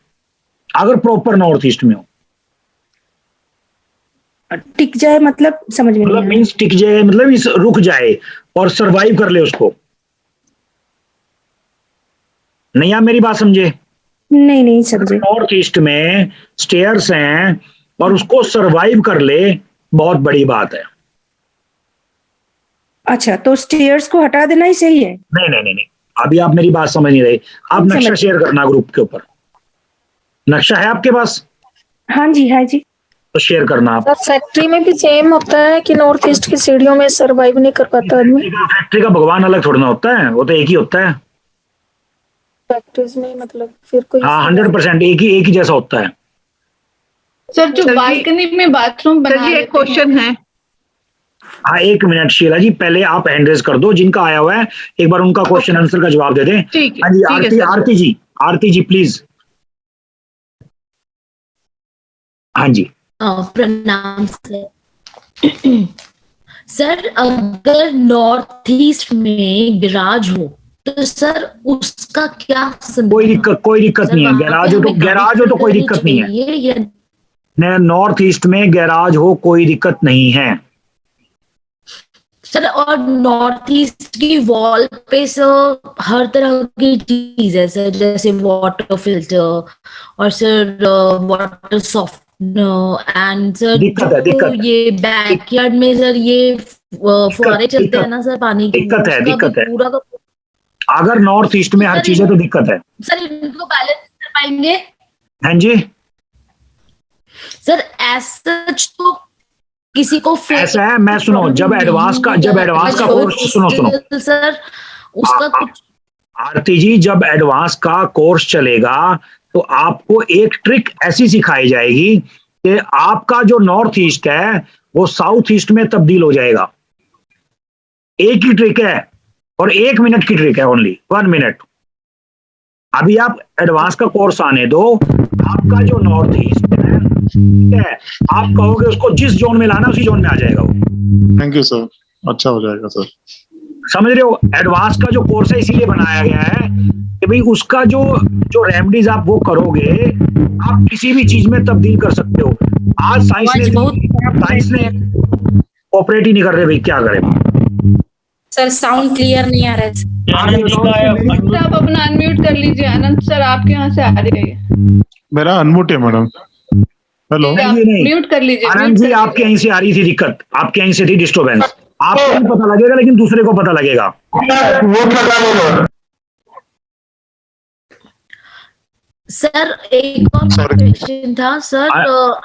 अगर प्रॉपर नॉर्थ ईस्ट में हो, टिक जाए मतलब समझ में नहीं आया। मींस टिक जाए मतलब इस रुक जाए और सरवाइव कर ले उसको। नहीं आप मेरी बात समझे? नहीं समझे। नॉर्थ ईस्ट में स्टेयर्स हैं और उसको सरवाइव कर ले, बहुत बड़ी बात है। अच्छा, तो स्टेयर्स को हटा देना ही सही है? नहीं, अभी आप मेरी बात समझ नहीं रहे। आप नक्शा शेयर करना ग्रुप के ऊपर। नक्शा है आपके पास? हाँ जी तो शेयर करना आप। फैक्ट्री में भी सेम होता है कि नॉर्थ ईस्ट की सीढ़ियों में सरवाइव नहीं कर पाता आदमी? फैक्ट्री का भगवान अलग थोड़ा ना होता है, वो तो एक ही होता है। फैक्ट्रीज में मतलब फिर कोई? हाँ 100% एक ही जैसा होता है। सर जो बालकनी में बाथरूम बना, एक क्वेश्चन है। हाँ 1 मिनट शीला जी, पहले आप हैंड रेज कर दो जिनका आया हुआ है, एक बार उनका क्वेश्चन आंसर का जवाब दे दें। हाँ जी आरती जी प्लीज। हाँ जी प्रणाम सर। सर अगर नॉर्थ ईस्ट में गैराज हो तो सर उसका क्या? कोई दिक्कत नहीं है। गैराज हो तो कोई दिक्कत नहीं है। नॉर्थ ईस्ट में गैराज हो कोई दिक्कत नहीं है सर। और नॉर्थ ईस्ट की वॉल पे सर हर तरह की चीज है सर, जैसे वाटर फिल्टर और sir water softener and sir ये बैकयार्ड में सर ये फुहारे चलते हैं ना सर पानी की, दिक्कत है। पूरा अगर नॉर्थ ईस्ट में हर चीज है तो दिक्कत है सर। इनको बैलेंस कर पाएंगे? हाँ जी सर एज तो किसी को ऐसा है, मैं सुनो, जब एडवांस का कोर्स सुनो सर उसका कुछ। आरती जी जब एडवांस का कोर्स चलेगा तो आपको एक ट्रिक ऐसी सिखाई जाएगी कि आपका जो नॉर्थ ईस्ट है वो साउथ ईस्ट में तब्दील हो जाएगा। एक ही ट्रिक है और 1 मिनट की ट्रिक है, ओनली 1 मिनट। अभी आप एडवांस का कोर्स आने दो, आपका जो नॉर्थ ईस्ट है, ठीक है, आप कहोगे उसको जिस जोन में लाना उसी जोन में आ जाएगा वो। थैंक यू सर, अच्छा हो जाएगा सर। समझ रहे हो? एडवांस का जो कोर्स है इसीलिए बनाया गया है कि भाई उसका जो रेमेडीज आप वो करोगे, आप किसी भी चीज में तब्दील कर सकते हो। आज साइंस ने ऑपरेट ही नहीं कर रहे, भाई क्या करें। सर साउंड क्लियर नहीं आ रहा है। आप अपना अनम्यूट कर लीजिए। आनंद सर आपके यहाँ से आ रही है। मेरा अनम्यूट है मैडम। हेलो म्यूट कर लीजिए। आनंद जी आपके यहीं से आ रही थी दिक्कत, आपके यहीं से थी डिस्टर्बेंस। आपको नहीं पता लगेगा लेकिन दूसरे को पता लगेगा। सर एक और क्वेश्चन था सर, आप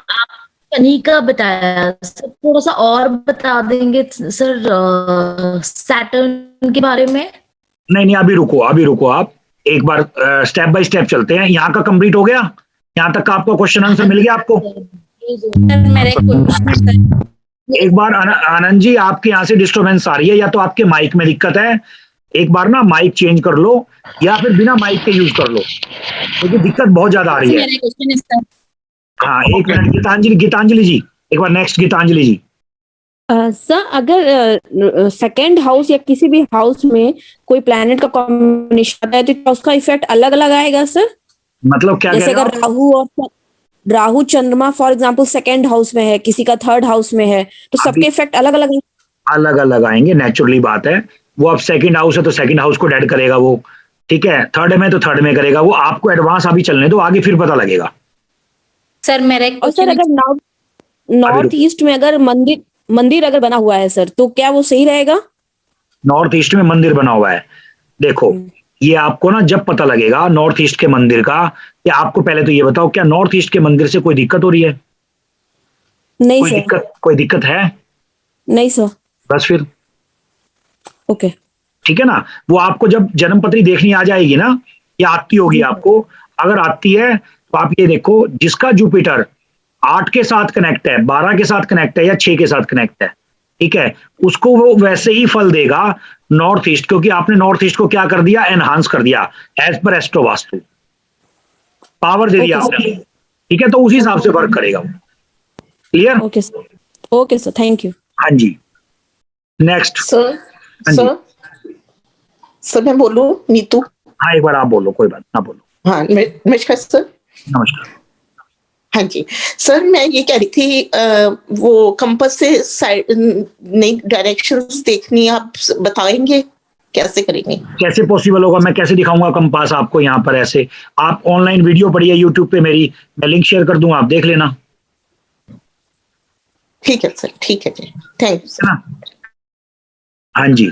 शनि का बताया सर, थोड़ा सा और बता देंगे सर सैटर्न के बारे में? नहीं अभी रुको आप एक बार स्टेप बाय स्टेप चलते हैं। यहाँ का कंप्लीट हो गया, यहाँ तक का आपको क्वेश्चन आंसर मिल गया आपको? एक बार आनंद जी आपके यहाँ से डिस्टर्बेंस आ रही है, या तो आपके माइक में दिक्कत है, एक बार ना माइक चेंज कर लो या फिर बिना माइक के यूज कर लो, क्योंकि दिक्कत बहुत ज्यादा आ रही है। हाँ एक मिनट, गीतांजलि जी एक बार नेक्स्ट, गीतांजलि जी। सर अगर सेकंड हाउस या किसी भी हाउस में कोई प्लैनेट का कॉम्बिनेशन आता है तो क्या उसका इफेक्ट अलग अलग आएगा सर? मतलब क्या? जैसे अगर राहु चंद्रमा फॉर एग्जांपल सेकंड हाउस में है, किसी का थर्ड हाउस में है, तो सबके इफेक्ट अलग अलग आएंगे, नेचुरली बात है। वो अब सेकंड हाउस है तो सेकंड हाउस को ऐड करेगा वो, ठीक है। थर्ड में तो थर्ड में करेगा वो। आपको एडवांस अभी चलने दो, आगे फिर पता लगेगा। सर मेरा एक और सर अगर नॉर्थ ईस्ट में अगर मंदिर अगर बना हुआ है सर, तो क्या वो सही रहेगा? नॉर्थ ईस्ट में मंदिर बना हुआ है, देखो ये आपको ना जब पता लगेगा नॉर्थ ईस्ट के मंदिर का, या आपको पहले तो ये बताओ क्या नॉर्थ ईस्ट के मंदिर से कोई दिक्कत हो रही है? नहीं सर। कोई दिक्कत है? नहीं सर। बस फिर ओके ठीक है ना। वो आपको जब जन्मपत्री देखनी आ जाएगी ना, या आती होगी आपको, अगर आती है तो आप ये देखो जिसका जुपिटर 8 के साथ कनेक्ट है, 12 के साथ कनेक्ट है या 6 के साथ कनेक्ट है, ठीक है, उसको वो वैसे ही फल देगा नॉर्थ ईस्ट, क्योंकि आपने नॉर्थ ईस्ट को क्या कर दिया, एनहांस कर दिया as per astro vastu, power दे दिया आपने, ठीक है। तो उसी हिसाब से वर्क करेगा वो। Clear? Okay sir, thank you. हाँ जी नेक्स्ट सर मैं बोलूं? नीतू। हाँ एक बार आप बोलो, कोई बात ना बोलो। हाँ नमस्कार सर। नमस्कार। हाँ जी सर, मैं ये कह रही थी वो कंपास से साइड नई डायरेक्शंस देखनी, आप बताएंगे कैसे करेंगे? कैसे पॉसिबल होगा, मैं कैसे दिखाऊंगा कंपास आपको यहाँ पर? ऐसे आप ऑनलाइन वीडियो पढ़िए यूट्यूब पे मेरी, मैं लिंक शेयर कर दूंगा, आप देख लेना। ठीक है सर, ठीक है जी, थैंक यू सर। हाँ जी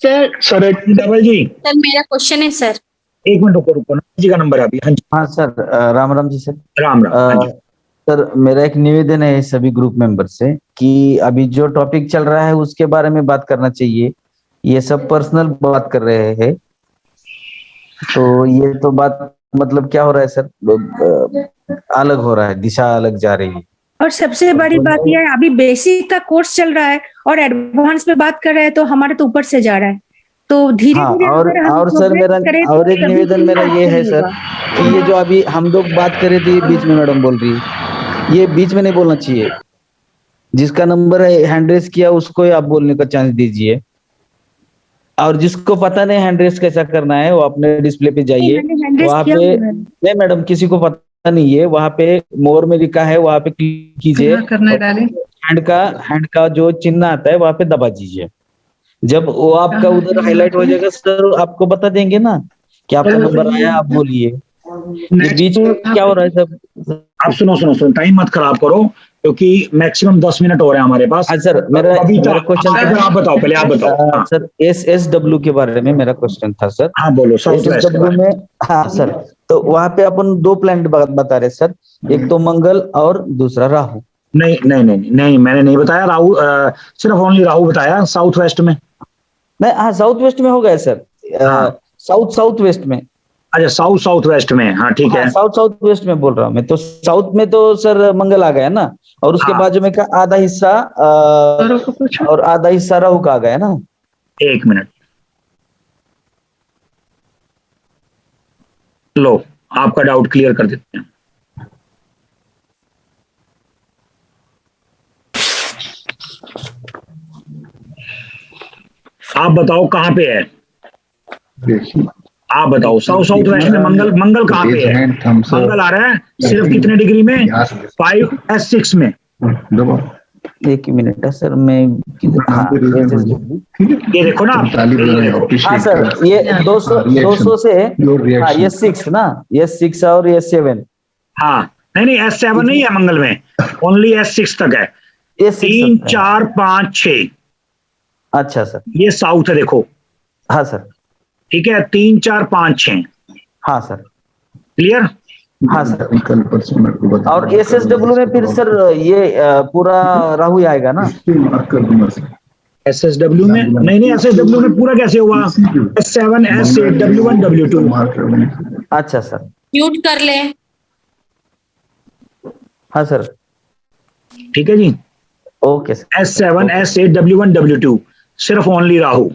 सर एक डबल जी। सर मेरा क्वेश्चन है सर। एक मिनट रुको जी का नंबर है अभी। हाँ जी। हाँ sir, Ram Ram ji sir. Ram Ram. Sir मेरा एक निवेदन है सभी ग्रुप मेंबर से कि अभी जो टॉपिक चल रहा है उसके बारे में बात करना चाहिए। ये सब पर्सनल बात कर रहे हैं, तो ये तो बात मतलब क्या हो रहा है सर, अलग हो रहा है, दिशा अलग जा रही है। और सबसे बड़ी बात यह है, अभी बेसिक का कोर्स चल रहा है और एडवांस पे बात कर रहे हैं, तो हमारे तो ऊपर से जा रहा है, तो धीरे धीरे। और सर मेरा और एक निवेदन मेरा ये है सर कि ये जो अभी हम लोग बात कर रहे थे बीच में मैडम बोल रही है, ये बीच में नहीं बोलना चाहिए। जिसका नंबर है हैंड रेस किया उसको ही आप बोलने का चांस दीजिए, और जिसको पता नहीं हैंड रेस कैसा करना है वो अपने डिस्प्ले पे जाइए, वहाँ पे नहीं मैडम किसी को पता नहीं है, वहाँ पे मोर में लिखा है, वहाँ पे क्लिक कीजिए, हैंड का जो चिन्ह आता है वहाँ पे दबा दीजिए। जब वो आपका उधर हाईलाइट हो जाएगा सर, आपको बता देंगे ना कि आपका नंबर आया, आप बोलिए। बीच में क्या हो रहा है सब? आप सुनो टाइम मत खराब करो, क्योंकि मैक्सिमम 10 मिनट हो रहे हैं हमारे पास। सर मेरा क्वेश्चन आप बताओ पहले, आप बताओ। सर SSW के बारे में मेरा क्वेश्चन था सर। हाँ बोलो। SSW में हाँ सर, तो वहाँ पे अपन 2 प्लैनेट बता रहे सर, एक तो मंगल और दूसरा राहु। नहीं मैंने नहीं बताया राहु, सिर्फ ओनली राहु बताया साउथ वेस्ट में। नहीं हाँ साउथ वेस्ट में हो गया सर, साउथ वेस्ट में। अच्छा साउथ वेस्ट में, हाँ ठीक है। साउथ वेस्ट में बोल रहा हूँ मैं, तो साउथ में तो सर मंगल आ गया ना, और उसके बाजू में का आधा हिस्सा और आधा हिस्सा राहु का आ गया ना। एक मिनट लो, आपका डाउट क्लियर कर देते हैं। आप बताओ कहाँ पे है, आप बताओ। साउथ वेस्ट में मंगल कहाँ पे है? मंगल आ रहा है सिर्फ कितने डिग्री में? 5S6 में। एक मिनट है सर, मैं ये देखो ना हाँ सर, ये 200 से ये 6 ना, ये 6 और ये 7। हाँ नहीं S7 नहीं है मंगल में, ओनली S6 तक है। 3 4 5 6 अच्छा सर, ये साउथ है देखो। हाँ सर। ठीक है, 3 4 5 6। हाँ सर। क्लियर? हाँ सर। कल परसों मेरे को बता। और SSW में फिर सर ये पूरा राहु ही आएगा ना? SSW में नहीं, SSW में पूरा कैसे हुआ? S7 S8 W1 W2। अच्छा सर। म्यूट कर ले। हाँ सर। ठीक है जी। Okay sir. S7 S8 W1 W2 सिर्फ only Rahu.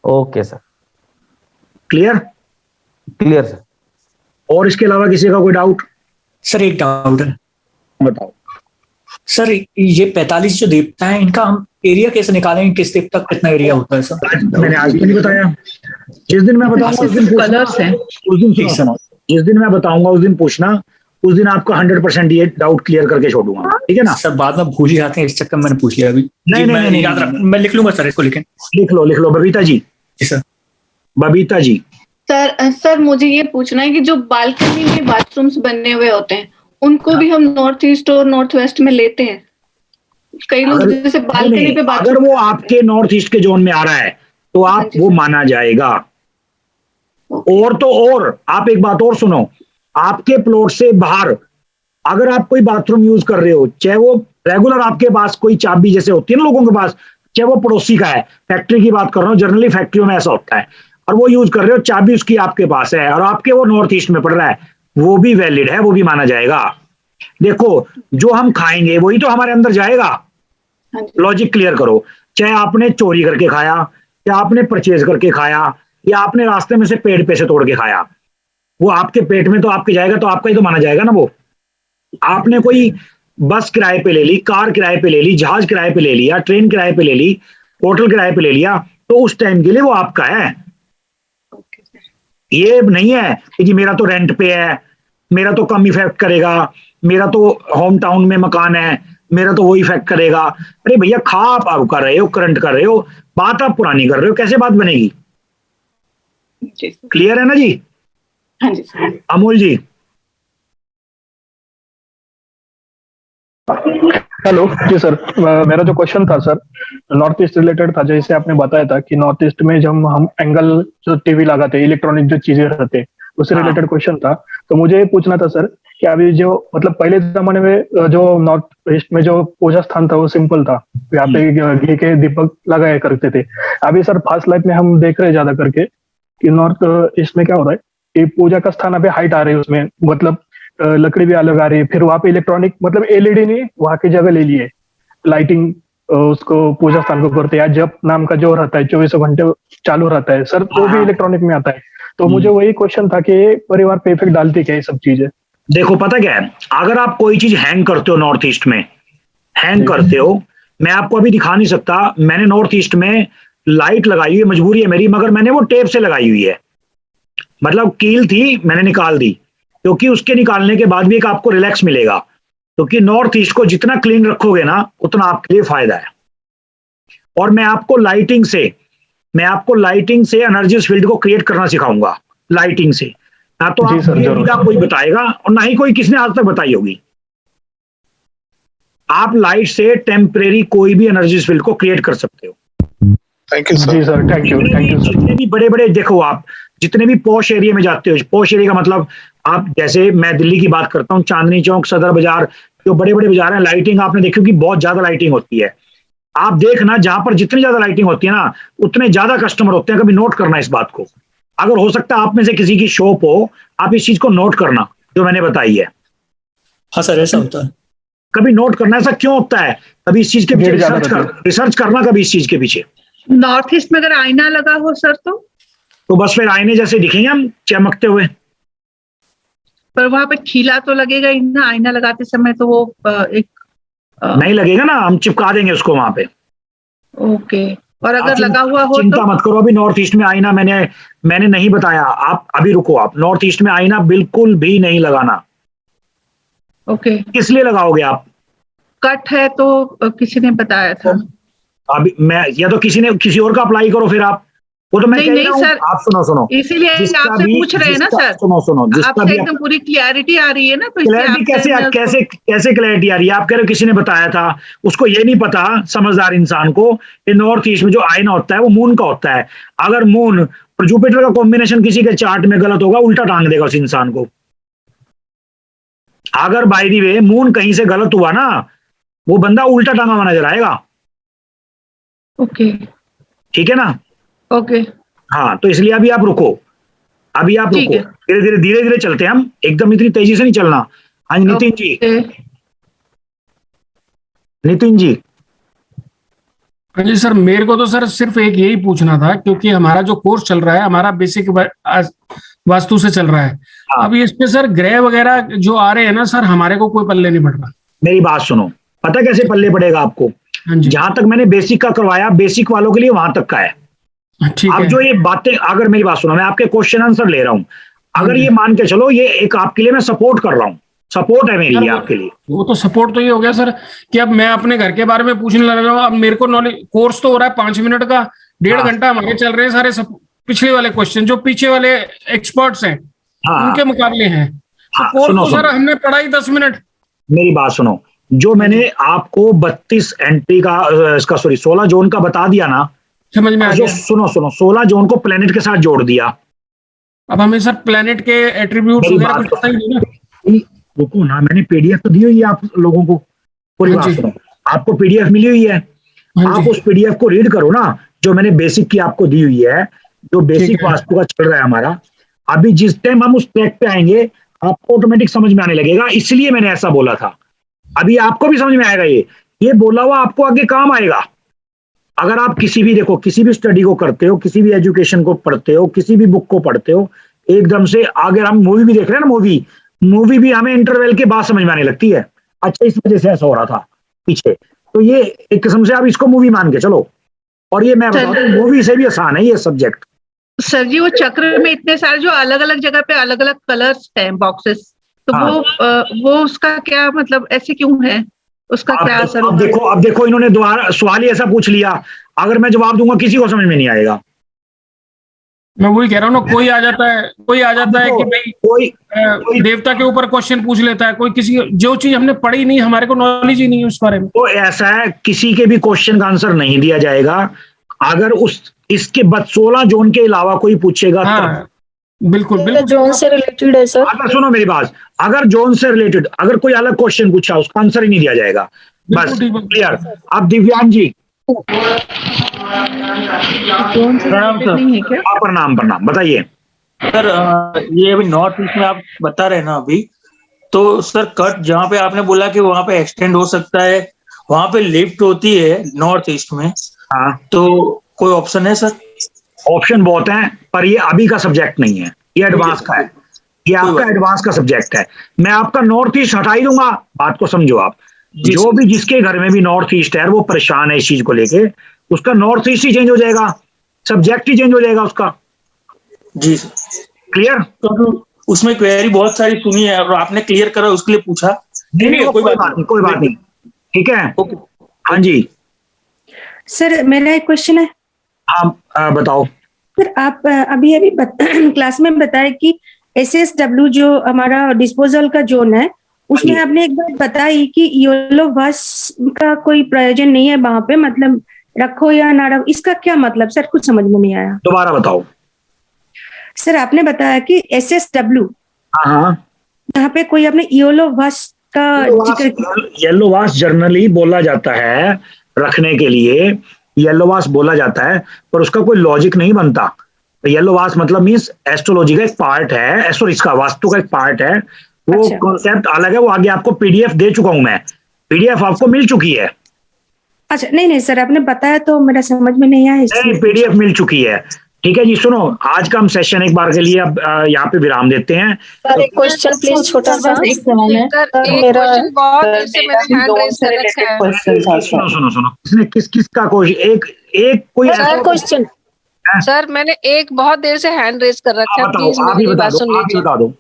Okay sir. Clear? Clear sir. और इसके अलावा किसी का कोई डाउट? सर एक डाउट है, बताओ। सर ये 45 जो देवता हैं इनका हम एरिया कैसे निकालेंगे, किस देवता का कितना एरिया होता है सर? मैंने आज तो नहीं बताया। जिस दिन मैं बताऊंगा उस दिन कलर्स हैं। उस दिन सुनो, जिस दिन मैं बताऊंगा उस दिन पूछना, उस दिन आपका 100% ये डाउट क्लियर करके छोड़ूंगा। ठीक है ना? सर बाद में भूल ही जाते हैं, इस चक्कर में मैंने पूछ लिया अभी। नहीं, याद रख, मैं लिख लूंगा सर इसको, लेकिन लिख लो। बबीता जी। जी सर। बबीता जी। सर मुझे ये पूछना है कि जो बालकनी में बाथरूम्स बने हुए होते हैं उनको भी हम नॉर्थ ईस्ट और नॉर्थ वेस्ट में लेते हैं? कई लोग जैसे बालकनी पे अगर वो आपके नॉर्थ ईस्ट के जोन में आ रहा है तो आप वो माना जाएगा। और तो और आप एक बात और सुनो, आपके प्लॉट से बाहर अगर आप कोई बाथरूम यूज कर रहे हो, चाहे वो रेगुलर आपके पास कोई चाबी जैसे होती है ना लोगों के पास, चाहे वो पड़ोसी का है, फैक्ट्री की बात कर रहा हूँ, जनरली फैक्ट्रियों में ऐसा होता है, और वो यूज कर रहे हो, चाबी उसकी आपके पास है और आपके वो नॉर्थ ईस्ट में पड़ रहा है, वो भी वैलिड है, वो भी माना जाएगा। देखो जो हम खाएंगे वही तो हमारे अंदर जाएगा। लॉजिक क्लियर करो, चाहे आपने चोरी करके खाया, या आपने परचेज करके खाया, या आपने रास्ते में से पेड़ पे से तोड़ के खाया, वो आपके पेट में तो आपके जाएगा, तो आपका ही तो माना जाएगा ना। वो आपने कोई बस किराए पे ले ली, कार किराए पे ले ली, जहाज किराए पे ले लिया, ट्रेन किराए पे ले ली, होटल किराए पे ले लिया, तो उस टाइम के लिए वो आपका है। ये नहीं है कि जी मेरा तो रेंट पे है, मेरा तो कम इफेक्ट करेगा, मेरा तो होम टाउन में मकान है, मेरा तो वो इफेक्ट करेगा। अरे भैया खा आप कर रहे हो, करंट कर रहे हो, बात आप पुरानी कर रहे हो, कैसे बात बनेगी? क्लियर है ना जी? हाँ जी सर। अमोल जी। हेलो जी सर, मेरा जो क्वेश्चन था सर नॉर्थ ईस्ट रिलेटेड था। जैसे आपने बताया था कि नॉर्थ ईस्ट में जब हम एंगल जो टीवी लगाते हैं, इलेक्ट्रॉनिक जो चीजें रहते हैं, उससे रिलेटेड क्वेश्चन था। तो मुझे ये पूछना था सर कि अभी जो मतलब पहले जमाने में जो नॉर्थ ईस्ट में जो पूजा स्थान था वो सिंपल था, यहाँ पे घी के दीपक लगाया करते थे। अभी सर फास्ट लाइफ में हम देख रहे हैं ज्यादा करके कि नॉर्थ ईस्ट में क्या हो रहा है कि पूजा का स्थान अभी हाइट आ रही है, उसमें मतलब लकड़ी भी अलग आ रही है, फिर वहां पे इलेक्ट्रॉनिक मतलब एलईडी ने वहां की जगह ले लिए, लाइटिंग उसको पूजा स्थान को करते हैं। जब नाम का जो रहता है 24 घंटे चालू रहता है सर, वो भी इलेक्ट्रॉनिक में आता है। तो मुझे वही क्वेश्चन था कि परिवार पे इफेक्ट डालती क्या ये सब चीजें? देखो पता क्या है, अगर आप कोई चीज हैंग करते हो नॉर्थ ईस्ट में, हैंग करते हो, मैं आपको अभी दिखा नहीं सकता, मैंने नॉर्थ ईस्ट में लाइट लगाई हुई है, मजबूरी है मेरी, मगर मैंने वो टेप से लगाई हुई है, मतलब कील थी मैंने निकाल दी, क्योंकि उसके निकालने के बाद भी एक आपको रिलैक्स मिलेगा, क्योंकि नॉर्थ ईस्ट को जितना क्लीन रखोगे ना उतना आपके लिए फायदा है। और मैं आपको लाइटिंग से एनर्जी फील्ड को क्रिएट करना सिखाऊंगा, लाइटिंग से। ना तो आप कोई बताएगा और ना ही कोई किसने आज तक बताई होगी। आप लाइट से टेम्परेरी कोई भी एनर्जी फील्ड को क्रिएट कर सकते हो। Thank you sir. Thank you sir. जितने भी बड़े देखो, आप जितने भी पॉश एरिया में जाते हो, पॉश एरिया का मतलब आप जैसे मैं दिल्ली की बात करता हूँ, चांदनी चौक, सदर बाजार, जो बड़े बड़े बाजार हैं, लाइटिंग आपने देखी कि बहुत ज्यादा लाइटिंग होती है। आप देखना जहां पर जितनी ज्यादा लाइटिंग होती है ना, उतने ज्यादा कस्टमर होते हैं। कभी नोट करना इस बात को, अगर हो सकता है आप में से किसी की शॉप हो, आप इस चीज को नोट करना जो मैंने बताई है। हाँ सर ऐसा होता है, कभी नोट करना, ऐसा क्यों होता है, कभी इस चीज के पीछे रिसर्च करना, कभी इस चीज के पीछे। नॉर्थ ईस्ट में अगर आईना लगा हो सर तो बस फिर आईने जैसे दिखेंगे हम चमकते हुए, पर वहां पे खीला तो लगेगा ही ना आईना लगाते समय, तो वो एक नहीं लगेगा ना, हम चिपका देंगे उसको वहां पे। ओके। और अगर लगा हुआ हो चिंता मत करो, अभी नॉर्थ ईस्ट में आईना मैंने नहीं बताया, आप अभी रुको, आप नॉर्थ ईस्ट में आईना बिल्कुल भी नहीं लगाना। ओके। किस लिए लगाओगे आप? कट है तो किसी ने बताया था। अभी मैं, या तो किसी और का अप्लाई करो फिर आप, वो तो मैं कह नहीं रहा हूँ, सर, आप सुनो इसीलिए आपसे पूछ रहे हैं ना सर। सुनो जिसका आपसे भी एकदम पूरी क्लैरिटी आ रही है ना, तो क्लैरिटी कैसे क्लैरिटी आ रही है? आप कह रहे हो किसी ने बताया था, उसको ये नहीं पता समझदार इंसान को कि नॉर्थ ईस्ट में जो आईना होता है वो मून का होता है। अगर मून और जुपिटर का कॉम्बिनेशन किसी के चार्ट में गलत होगा, उल्टा टांग देगा उस इंसान को। अगर बाय द वे मून कहीं से गलत हुआ ना, वो बंदा उल्टा टांगा हुआ नजर आएगा। ओके, ठीक है ना? ओके, हाँ, तो इसलिए अभी आप रुको, धीरे धीरे चलते हैं हम, एकदम इतनी तेजी से नहीं चलना। हाँ नितिन जी। हाँ जी सर, मेरे को तो सर सिर्फ एक यही पूछना था, क्योंकि हमारा जो कोर्स चल रहा है हमारा बेसिक वास्तु से चल रहा है। अब इसमें सर ग्रह वगैरह जो आ रहे हैं ना सर, हमारे को कोई पल्ले नहीं पड़ रहा। मेरी बात सुनो, पता कैसे पल्ले पड़ेगा आपको? जहां तक मैंने बेसिक का करवाया, बेसिक वालों के लिए वहां तक का है। अब जो ये बातें, अगर मेरी बात सुनो, मैं आपके क्वेश्चन आंसर ले रहा हूं, अगर ये मान के चलो ये एक आपके लिए मैं सपोर्ट कर रहा हूँ, सपोर्ट है मेरी ये आपके लिए। वो तो सपोर्ट तो ये हो गया सर कि अब मैं अपने घर के बारे में पूछने लग रहा हूँ। अब मेरे को नॉलेज, कोर्स तो हो रहा है 5 मिनट का, 1.5 घंटा हमारे चल रहे हैं सारे पिछले वाले क्वेश्चन जो पीछे वाले एक्सपर्ट्स हैं उनके मुकाबले हैं। तो कोर्स तो सर हमने पढ़ा ही 10 मिनट। मेरी बात सुनो, जो मैंने आपको 32 एंट्री का इसका 16 जोन का बता दिया ना, समझ में आ गया। सुनो 16 जोन को प्लेनेट के साथ जोड़ दिया। अब हमें सर प्लेनेट के एट्रीब्यूट्स वगैरह कुछ पता ही नहीं ना। रुको ना, मैंने पीडीएफ तो दी हुई है आप लोगों को, पूरी बात सुनो, आपको पीडीएफ मिली हुई है, आप उस पीडीएफ को रीड करो ना, जो मैंने बेसिक की आपको दी हुई है, जो बेसिक वास्तु का चल रहा है हमारा। अभी जिस टाइम हम उस ट्रैक पे आएंगे आपको ऑटोमेटिक समझ में आने लगेगा, इसलिए मैंने ऐसा बोला था। अभी आपको भी समझ में आएगा, ये बोला हुआ आपको आगे काम आएगा। अगर आप किसी भी स्टडी को करते हो, किसी भी एजुकेशन को पढ़ते हो, किसी भी बुक को पढ़ते हो, एकदम से अगर हम मूवी भी देख रहे हैं ना, मूवी भी हमें इंटरवल के बाद समझ में आने लगती है। अच्छा, इस वजह से ऐसा हो रहा था पीछे, तो ये एक किस्म से आप इसको मूवी मान के चलो। और ये मैं बता दूं, मूवी से भी आसान है ये सब्जेक्ट। सर जी, वो चक्र में इतने सारे जो अलग अलग जगह पे अलग अलग कलर्स हैं, बॉक्सेस, तो वो उसका क्या मतलब, ऐसे क्यों है, उसका क्या असर? अब देखो इन्होंने दोबारा सवाल ही ऐसा पूछ लिया, अगर मैं जवाब दूंगा किसी को समझ में नहीं आएगा। मैं वही कह रहा हूँ ना, कोई आ जाता है कि भाई कोई देवता के ऊपर क्वेश्चन पूछ लेता है, कोई किसी, जो चीज हमने पढ़ी नहीं, हमारे को नॉलेज ही नहीं है उस बारे में। तो ऐसा है, किसी के भी क्वेश्चन का आंसर नहीं दिया जाएगा अगर इसके बाद 16 जोन के अलावा कोई पूछेगा। हाँ, बिल्कुल जोन से रिलेटेड है सर। अगर सुनो मेरी बात, अगर जोन से रिलेटेड अगर कोई अलग क्वेश्चन पूछा, उसका आंसर ही नहीं दिया जाएगा। बस क्लियर। अब दिव्यांग जी, प्रणाम बताइए सर। ये अभी नॉर्थ ईस्ट में आप बता रहे हैं ना अभी, तो सर कट जहाँ पे आपने बोला कि वहां पे एक्सटेंड हो सकता है, वहां पे लिफ्ट होती है नॉर्थ ईस्ट में। हाँ, तो कोई ऑप्शन है सर? ऑप्शन बहुत हैं, पर ये अभी का सब्जेक्ट नहीं है, ये एडवांस का है, ये आपका एडवांस का सब्जेक्ट है। मैं आपका नॉर्थ ईस्ट हटा ही दूंगा, बात को समझो आप। जो भी जिसके घर में भी नॉर्थ ईस्ट है, वो परेशान है इस चीज को लेके, उसका नॉर्थ ईस्ट ही चेंज हो जाएगा, सब्जेक्ट ही चेंज हो जाएगा उसका। जी क्लियर? तो उसमें क्वेरी बहुत सारी सुनी है और आपने क्लियर करा, उसके लिए पूछा। कोई बात नहीं, ठीक है। हाँ जी सर, मेरा एक क्वेश्चन है। हाँ बताओ सर। आप अभी क्लास में बताया कि SSW जो हमारा डिस्पोजल का जोन है, उसमें आपने एक बात बताई कि येलो बस का कोई प्रयोजन नहीं है वहां पे, मतलब रखो या ना रखो, इसका क्या मतलब सर? कुछ समझ में नहीं आया, दोबारा बताओ। सर आपने बताया कि SSW, यहाँ पे कोई आपने येलो बस का जिक्र। येलो वास जर्नली बोला जाता है रखने के लिए, येलो वास बोला जाता है, पर उसका कोई लॉजिक नहीं बनता। येलो वास मतलब मींस एस्ट्रोलॉजी का एक पार्ट है, इसका वास्तु का एक पार्ट है, वो कॉन्सेप्ट अलग है। वो आगे आपको पीडीएफ दे चुका हूं मैं, पीडीएफ आपको मिल चुकी है। अच्छा, नहीं सर, आपने बताया तो मेरा समझ में नहीं आया। पीडीएफ मिल चुकी है, ठीक है जी। सुनो, आज का हम सेशन एक बार के लिए अब यहाँ पे विराम देते हैं। सर एक क्वेश्चन प्लीज, छोटा सा एक सवाल है। सुनो, इसने किस का एक कोई क्वेश्चन? सर मैंने एक बहुत देर से हैंड रेज कर रखा है, प्लीज मेरी बात सुन लीजिए। बता दो।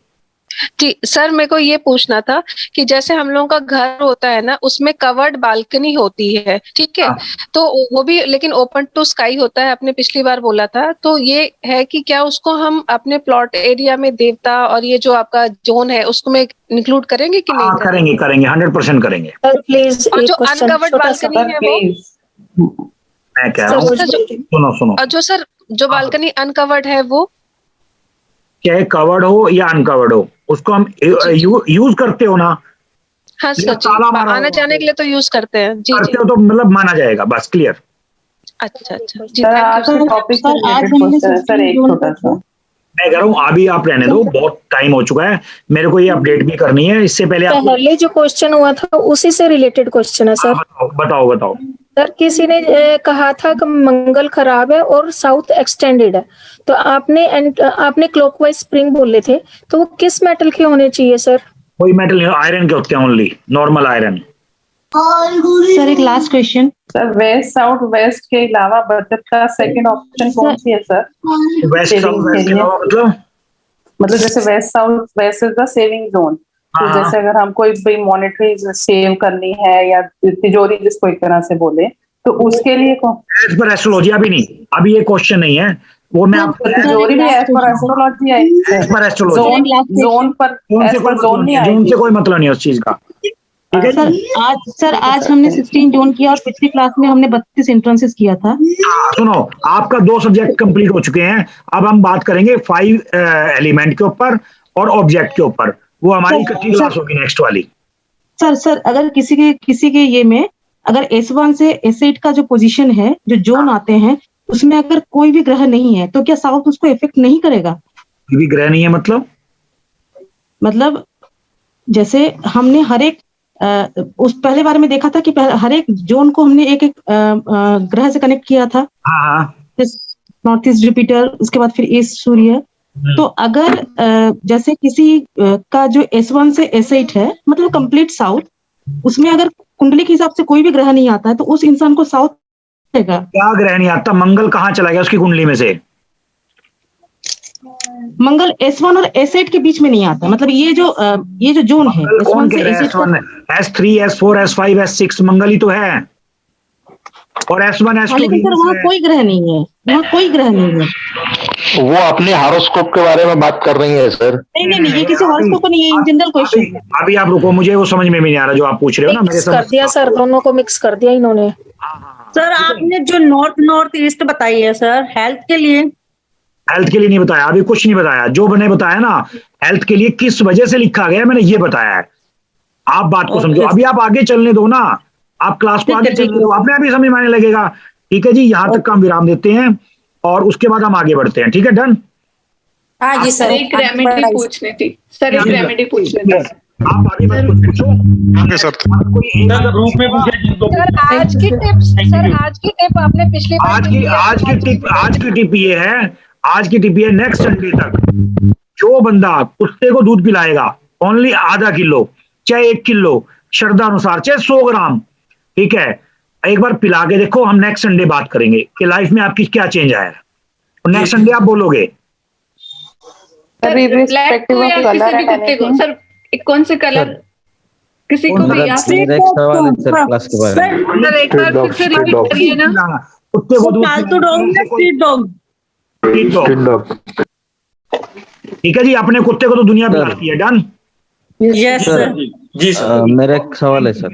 जी सर, मेरे को ये पूछना था कि जैसे हम लोगों का घर होता है ना, उसमें कवर्ड बालकनी होती है, ठीक है, तो वो भी लेकिन ओपन टू स्काई होता है, आपने पिछली बार बोला था, तो ये है कि क्या उसको हम अपने प्लॉट एरिया में देवता और ये जो आपका जोन है उसको में इंक्लूड करेंगे कि नहीं करेंगे? करेंगे 100% करेंगे। सर प्लीज और जो अनकवर्ड बालकनी है वो, मैं कह रहा हूँ, सुनो और जो सर जो बालकनी अनकवर्ड है वो, चाहे कवर्ड हो या अनकवर्ड हो, उसको हम यूज करते हो ना? हाँ सर जी, आने जाने के लिए तो यूज करते हैं जी करते हो तो मतलब माना जाएगा, बस क्लियर। अच्छा जी, थैंक यू सर। एक छोटा सा मैं कह रहा हूँ अभी आप रहने दो, बहुत टाइम हो चुका है, मेरे को ये अपडेट भी करनी है। इससे पहले जो क्वेश्चन हुआ था उसी से रिलेटेड क्वेश्चन है सर। बताओ। सर किसी ने कहा था कि मंगल खराब है और साउथ एक्सटेंडेड है, तो आपने क्लॉकवाइज स्प्रिंग बोले थे, तो वो किस मेटल के होने चाहिए सर? कोई मेटल नहीं, आयरन के होते हैं, ओनली नॉर्मल आयरन। सर एक last question sir, west south west के अलावा बजट का सेकंड ऑप्शन कौन सी है सर? वेस्ट साउथ वेस्ट के अलावा मतलब जैसे west south west is the saving zone, तो जैसे अगर हम कोई भी मॉनेटरी सेव करनी है या तिजोरी जिसको एक तरह से बोले, तो उसके लिए एज पर एस्ट्रोलॉजी अभी नहीं, अभी ये क्वेश्चन नहीं है वो, मैं आपको तिजोरी भी एज पर एस्ट्रोलॉजी है, एज पर एस्ट्रोलॉजी जोन पर जोन नहीं जोन से कोई मतलब नहीं है उस चीज का। सर आज हमने 16 जोन किया और पिछली क्लास में हमने 32 एंट्रेंसेस किया था। सुनो, आपका 2 सब्जेक्ट कंप्लीट हो चुके हैं, अब हम बात करेंगे 5 एलिमेंट के ऊपर और ऑब्जेक्ट के ऊपर, वो हमारी कच्ची क्लास होगी नेक्स्ट वाली। सर अगर किसी के ये में अगर S1 से S8 का जो पोजीशन है, जो जोन आते हैं, उसमें अगर कोई भी ग्रह नहीं है तो क्या साउथ उसको इफेक्ट नहीं करेगा? कोई भी ग्रह नहीं है मतलब जैसे हमने हर एक उस पहले बार में देखा था कि हर एक जोन को हमने एक ग्रह से कनेक्ट किया था। नॉर्थ ईस्ट जुपिटर, उसके बाद फिर ईस्ट सूर्य। तो अगर जैसे किसी का जो S1 से S8 है, मतलब कंप्लीट साउथ, उसमें अगर कुंडली के हिसाब से कोई भी ग्रह नहीं आता है तो उस इंसान को साउथ रहेगा। क्या ग्रह नहीं आता? मंगल कहाँ चला गया उसकी कुंडली में से? मंगल S1 और S8 के बीच में नहीं आता, मतलब ये जो जोन है S1 से S8, S3, S4, S5, S6 मंगल ही तो है, और S1 S2 लेकिन सर वहाँ कोई ग्रह नहीं है, वहाँ कोई ग्रह नहीं है। वो अपने हॉरोस्कोप के बारे में बात कर रही है सर। नहीं, ये किसी हॉरोस्कोप नहीं है, इन जनरल क्वेश्चन। अभी आप रुको, मुझे वो समझ में भी नहीं आ रहा जो आप पूछ रहे हो ना। मेरे कर दिया सर, दोनों को मिक्स कर दिया इन्होंने। सर आपने जो नॉर्थ ईस्ट बताई है सर, हेल्थ के लिए नहीं बताया, अभी कुछ नहीं बताया। जो मैंने बताया ना, हेल्थ के लिए किस वजह से लिखा गया मैंने ये बताया है। आप बात को समझो, अभी आप आगे चलने दो ना, आप क्लास को आगे चलने दो, अपने आप ही समझ में आने लगेगा। ठीक है जी, यहाँ तक का हम विराम देते हैं और उसके बाद हम आगे बढ़ते हैं। ठीक है, डन? हाँ जी सर, एक रेमेडी पूछनी थी सर, एक रेमेडी पूछनी थी। आप आगे मत कुछ पूछो। ग्रुप में सर आज की टिप आपने पिछली बार आज की टिप ये है, आज की टिप ये, नेक्स्ट संडे तक जो बंदा कुत्ते को दूध पिलाएगा, ओनली आधा किलो चाहे 1 किलो, श्रद्धा अनुसार चाहे 100 ग्राम, ठीक है, एक बार पिला के देखो। हम नेक्स्ट संडे बात करेंगे कि लाइफ में आपकी क्या चेंज आया है, और नेक्स्ट संडे आप बोलोगे। सर कौन से कलर किसी को भी एक सवाल है सर क्लास के बारे में। एक बार फिर से रिपीट करिए ना। कुत्ते को दूध, पालतू डॉग या स्ट्रीट डॉग? ठीक है जी, अपने कुत्ते को तो दुनिया पिलाती है। डन? Yes sir. जी सर, मेरा एक सवाल है सर।